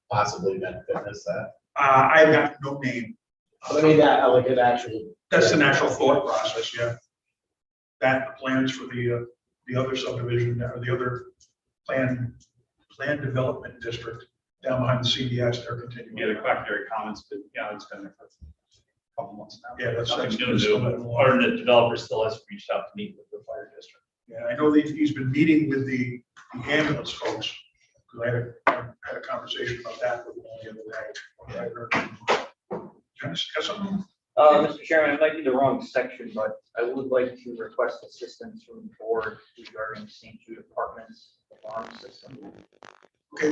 possibly event fitness that. I've got no name. I mean, that, like it actually. That's the natural thought process, yeah. That, the plans for the other subdivision, or the other plan development district down behind the CBS, they're continuing. Yeah, the collector comments, but yeah, it's been there for a couple months now. Yeah, that's Nothing new to still do, been but long. or the developer still has reached out to meet with the fire district. Yeah, I know that he's been meeting with the ambulance folks, because I had a conversation about that with them the other day. Dennis, got something? Mr. Chairman, it might be the wrong section, but I would like to request assistance from the board regarding St. Jude Apartments alarm system. Okay,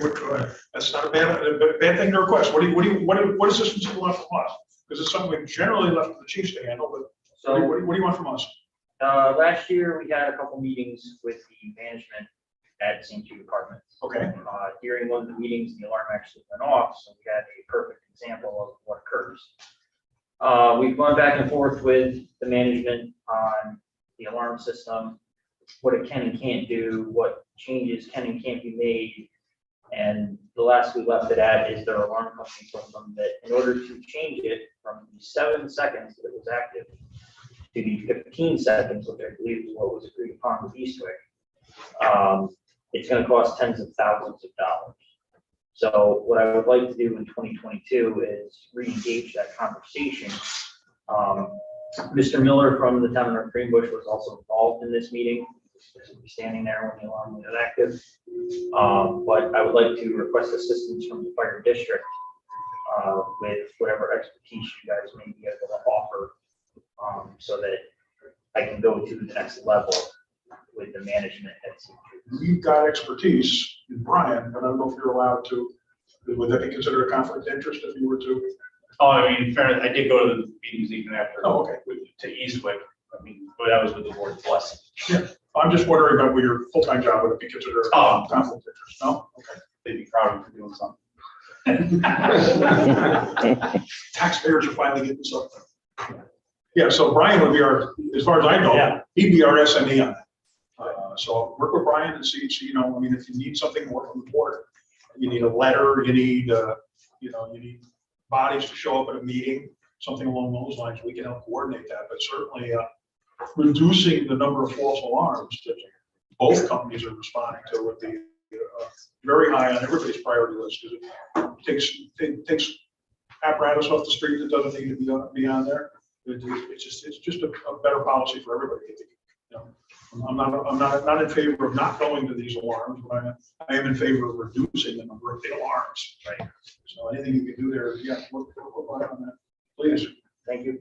that's not a bad thing to request. What assistance do you want from us? Because it's something we generally left to the chiefs to handle, but So, what do you want from us? last year, we had a couple meetings with the management at St. Jude Apartments. Okay, During one of the meetings, the alarm actually went off, so we had a perfect example of what occurs. We've gone back and forth with the management on the alarm system, what it can and can't do, what changes can and can't be made. And the last we left it at is their alarm company told them that in order to change it from the 7 seconds that it was active to the 15 seconds, which I believe is what was agreed upon with Eastwick, it's going to cost tens of thousands of dollars. So what I would like to do in 2022 is re-engage that conversation. Mr. Miller from the town of North Greenbush was also involved in this meeting. He was standing there when the alarm was active. But I would like to request assistance from the fire district with whatever expertise you guys may be able to offer, so that I can go to the next level with the management at St. Jude's. we've got expertise in Brian, but I don't know if you're allowed to. Would that be considered a conflict of interest if you were to? Oh, I mean, fair, I did go to the meetings even after. Oh, okay. To Eastwick, I mean, but that was with the board's blessing. Yeah, I'm just wondering about what your full-time job would be considered a conflict of interest, no? Okay. They'd be proud of you for doing something. Taxpayers are finally getting something. Yeah, so Brian would be our, as far as I know, Yeah. he'd be our SME on that. So I'll work with Brian and see, I mean, if you need something more from the board, you need a letter, you need, you need bodies to show up at a meeting, something along those lines, we can help coordinate that, but certainly reducing the number of false alarms that both companies are responding to would be very high on everybody's priority list, because it takes apparatus off the street that doesn't need to be on there. It's just a better policy for everybody. You know, I'm not in favor of not going to these alarms, but I am in favor of reducing the number of the alarms. Right. So anything you can do there, yeah, work on that, please. Thank you.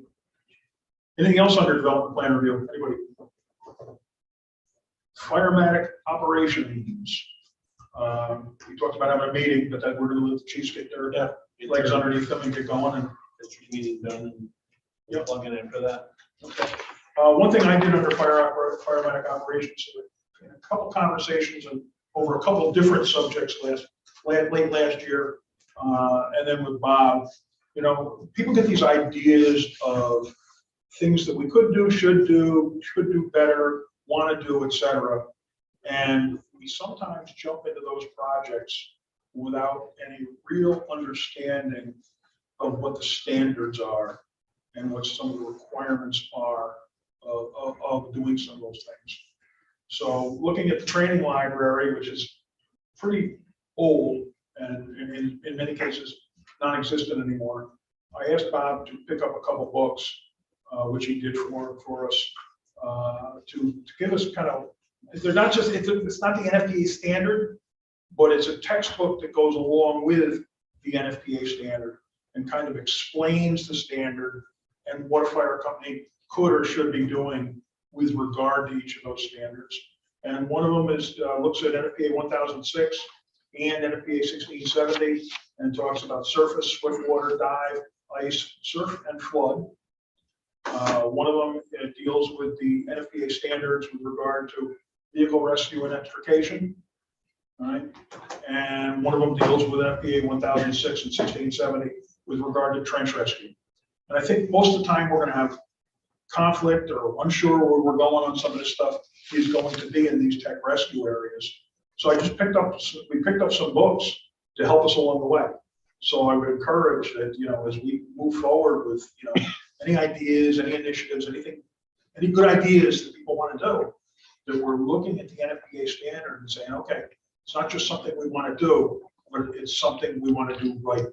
Anything else under development plan review? Anybody? Firematic operations. We talked about having a meeting, but that we're going to let the chiefs get their legs underneath them and get going. And Meeting done and plugging in for that. okay. One thing I did under firematic operations, a couple conversations and over a couple of different subjects late last year, and then with Bob. You know, people get these ideas of things that we could do, should do better, want to do, etc. And we sometimes jump into those projects without any real understanding of what the standards are and what some of the requirements are of doing some of those things. So looking at the training library, which is pretty old and in many cases non-existent anymore, I asked Bob to pick up a couple books, which he did for us, to give us kind of, they're not just, it's not the NFPA standard, but it's a textbook that goes along with the NFPA standard and kind of explains the standard and what a fire company could or should be doing with regard to each of those standards. And one of them is, looks at NFPA 1006 and NFPA 1670 and talks about surface, swiftwater, dive, ice, surf, and flood. One of them deals with the NFPA standards with regard to vehicle rescue and extrication. All right. And one of them deals with NFPA 1006 and 1670 with regard to trench rescue. And I think most of the time we're going to have conflict or unsure where we're going on some of this stuff is going to be in these tech rescue areas. So I just we picked up some books to help us along the way. So I would encourage that, you know, as we move forward with, you know, any ideas, any initiatives, any good ideas that people want to do, that we're looking at the NFPA standard and saying, okay, it's not just something we want to do, but it's something we want to do right.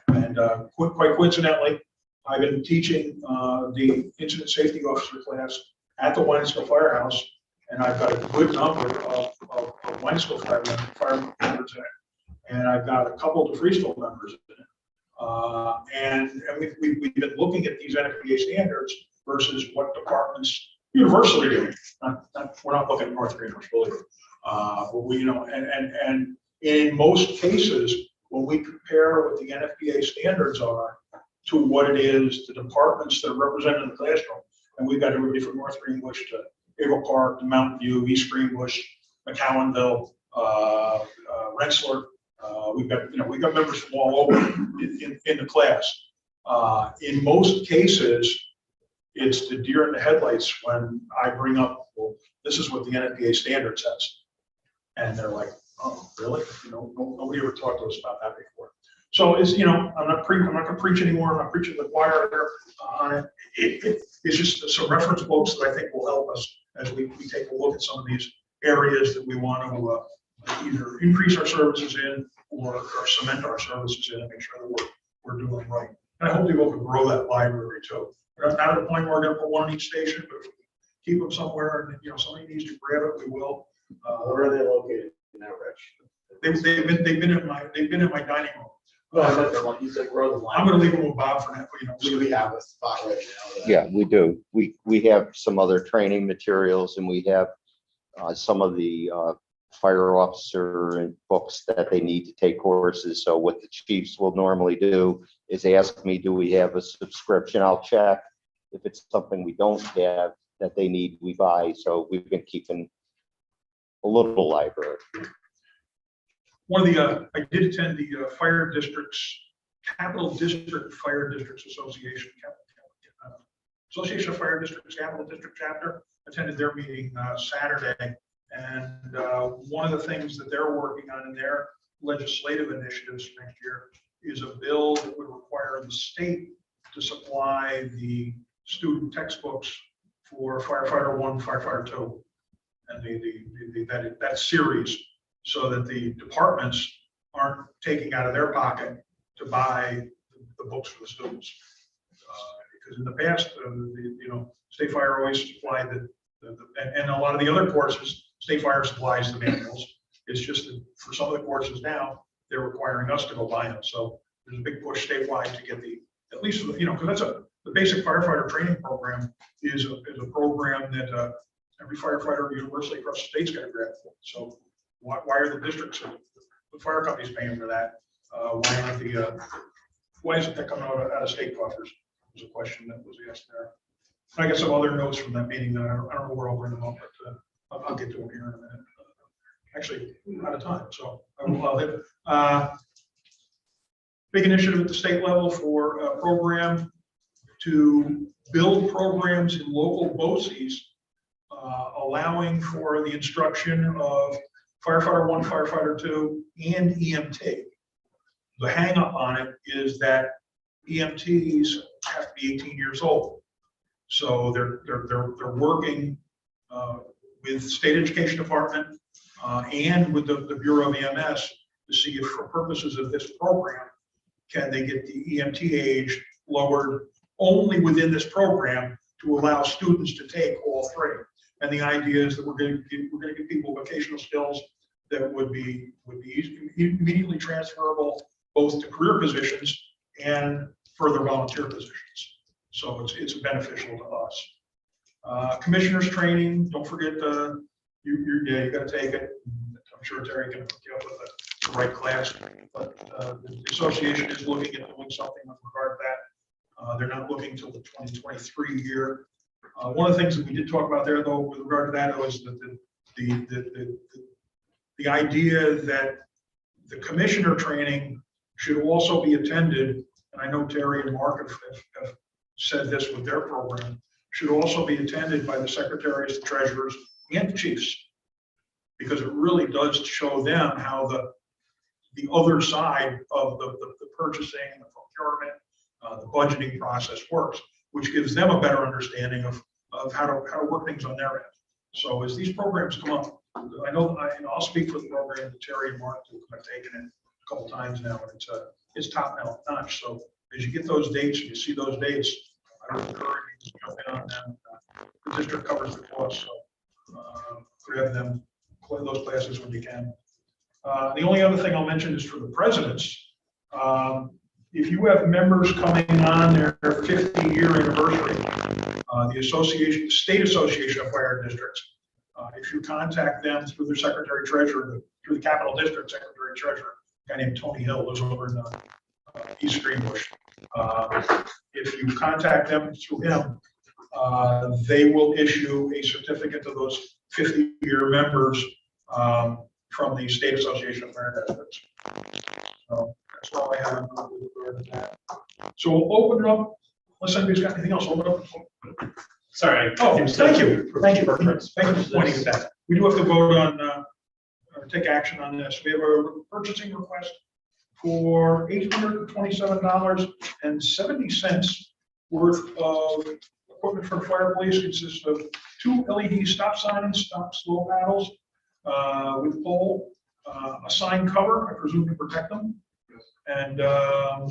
And quite coincidentally, I've been teaching the incident safety officer class at the Winesville Firehouse, and I've got a good number of Winesville fire members in it. And I've got a couple of DeFreesville members in it. And we've been looking at these NFPA standards versus what departments universally do. We're not looking at North Greenwich, believe it. But we, you know, and in most cases, when we compare what the NFPA standards are to what it is, the departments that are represented in the classroom, and we've got everybody from North Greenwich to Avon Park, to Mountain View, East Greenwich, McCowanville, Rensselaer. We've got members from all over in the class. In most cases, it's the deer in the headlights when I bring up, well, this is what the NFPA standard says. And they're like, oh, really? You know, nobody ever talked to us about that before. So it's, you know, I'm not going to preach anymore. I'm not preaching to the choir here. It's just some reference books that I think will help us as we take a look at some of these areas that we want to either increase our services in or cement our services in and make sure that we're doing right. And I hope people can grow that library too. We're not at a point where we're going to put one in each station, but if we keep them somewhere and, you know, somebody needs to grab it, we will. Where are they located now, Rich? They've been in my dining room. No, I meant the one, you said grow the line. I'm going to leave them with Bob for now, you know. Do we have a spot right now? Yeah, we do. We have some other training materials, and we have some of the fire officer and books that they need to take courses. So what the chiefs will normally do is ask me, do we have a subscription? I'll check. If it's something we don't have that they need, we buy. So we've been keeping a little library. One of the, I did attend the Fire Districts, Capital District Fire Districts Association, Association of Fire Districts Capital District Chapter, attended their meeting Saturday. And one of the things that they're working on in their legislative initiatives next year is a bill that would require the state to supply the student textbooks for Firefighter 1, Firefighter 2, and that series, so that the departments aren't taking out of their pocket to buy the books for the students. Because in the past, State Fire always supplied and a lot of the other courses, State Fire supplies the manuals. It's just that for some of the courses now, they're requiring us to go buy them. So there's a big push statewide to get at least, because the basic firefighter training program is a program that every firefighter universally across the state's got to grab for. So why are the districts, the fire companies paying for that? Why isn't that coming out of state coffers? Was a question that was asked there. I got some other notes from that meeting that I don't know where I'll bring them up, but I'll get to them here in a minute. Actually, out of time, so I will hit it. Big initiative at the state level for a program to build programs in local BOCES, allowing for the instruction of Firefighter 1, Firefighter 2, and EMT. The hang up on it is that EMTs have to be 18 years old. So they're working with State Education Department and with the Bureau of EMS to see if for purposes of this program, can they get the EMT age lowered only within this program to allow students to take all three. And the idea is that we're going to give people vocational skills that would be immediately transferable both to career positions and further volunteer positions. So it's beneficial to us. Commissioners training, don't forget you got to take it. I'm sure Terry can hook you up with the right class, but the association is looking at doing something with regard to that. They're not looking till the 2023 year. One of the things that we did talk about there, though, with regard to that, was that the idea that the commissioner training should also be attended, and I know Terry and Mark have said this with their program, should also be attended by the secretaries, the treasurers, and the chiefs, because it really does show them how the other side of the purchasing, the procurement, the budgeting process works, which gives them a better understanding of how to work things on their end. So as these programs come up, I know I'll speak for the program that Terry and Mark have taken it a couple times now, and it's top notch. So as you get those dates, and you see those dates, I would encourage you to jump in on them. The district covers the cost, so grab them, those classes when you can. The only other thing I'll mention is for the presidents. If you have members coming on their 50-year anniversary, the association, State Association of Fire Districts, if you contact them through their secretary treasurer, through the Capital District secretary treasurer, a guy named Tony Hill, lives over in East Greenbush. If you contact them through him, they will issue a certificate to those 50-year members from the State Association of Fire Districts. So that's all I have with regard to that. So we'll open it up, unless anybody's got anything else, open it up. Sorry. Oh, thank you. Thank you for pointing at that. We do have to vote on, or take action on this. We have a purchasing request for $827.70 worth of equipment for fire police. Consists of 2 LED stop signs, stop slow paddles with pole, a sign cover, I presume to protect them, and a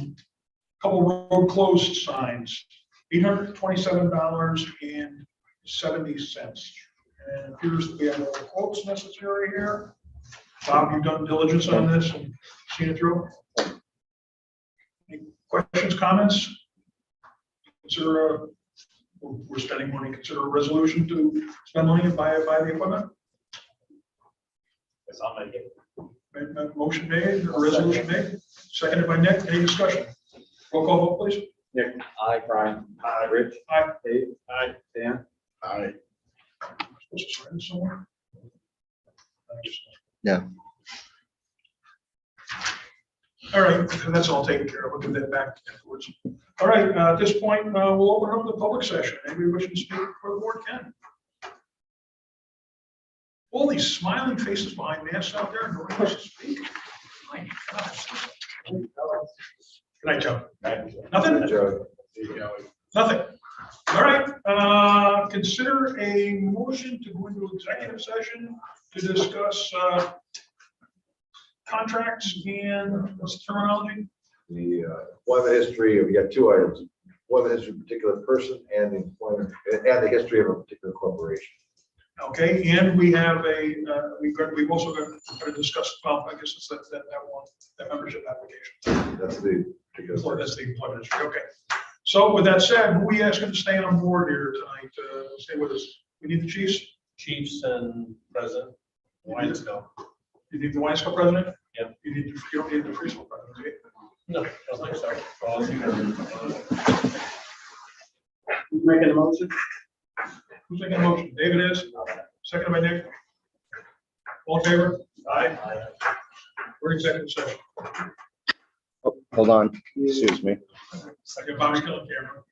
couple road closed signs. $827.70. And it appears that we have all the quotes necessary here. Bob, you've done diligence on this and seen it through. Any questions, comments? Consider we're spending money. Consider a resolution to spend money and buy the equipment. Yes, I'll make it. Motion made, or resolution made. Seconded by Nick. Any discussion? Roll call vote, please. Nick. Aye. Brian. Aye. Rich. Aye. Dave. Aye. Dan. Aye. Supposed to sign this somewhere? Yeah. All right, that's all taken care of. We'll give that back afterwards. All right, at this point, we'll open up the public session. Anybody wishing to speak for the board can. All these smiling faces behind masks out there, nobody wants to speak. My gosh. Good night, Joe. Nothing? Nothing. All right, consider a motion to go into executive session to discuss contracts and what's the terminology? The employment history, we got 2 items. Employment history of a particular person and the employment and the history of a particular corporation. Okay, and we have we've also got to discuss, well, I guess it's that one, that membership application. That's the particular. So that's the employment history, okay. So with that said, who are we asking to stay on board here tonight? Stay with us. We need the chiefs? Chiefs and president. Winesco. You need the Winesco president? Yeah. You don't need the Freesville president, do you? No, I don't think so. Who's making the motion? Who's making the motion? David is. Seconded by Nick. All in favor? Aye. We're in executive session. Hold on, excuse me. Second, Bobby's still on camera.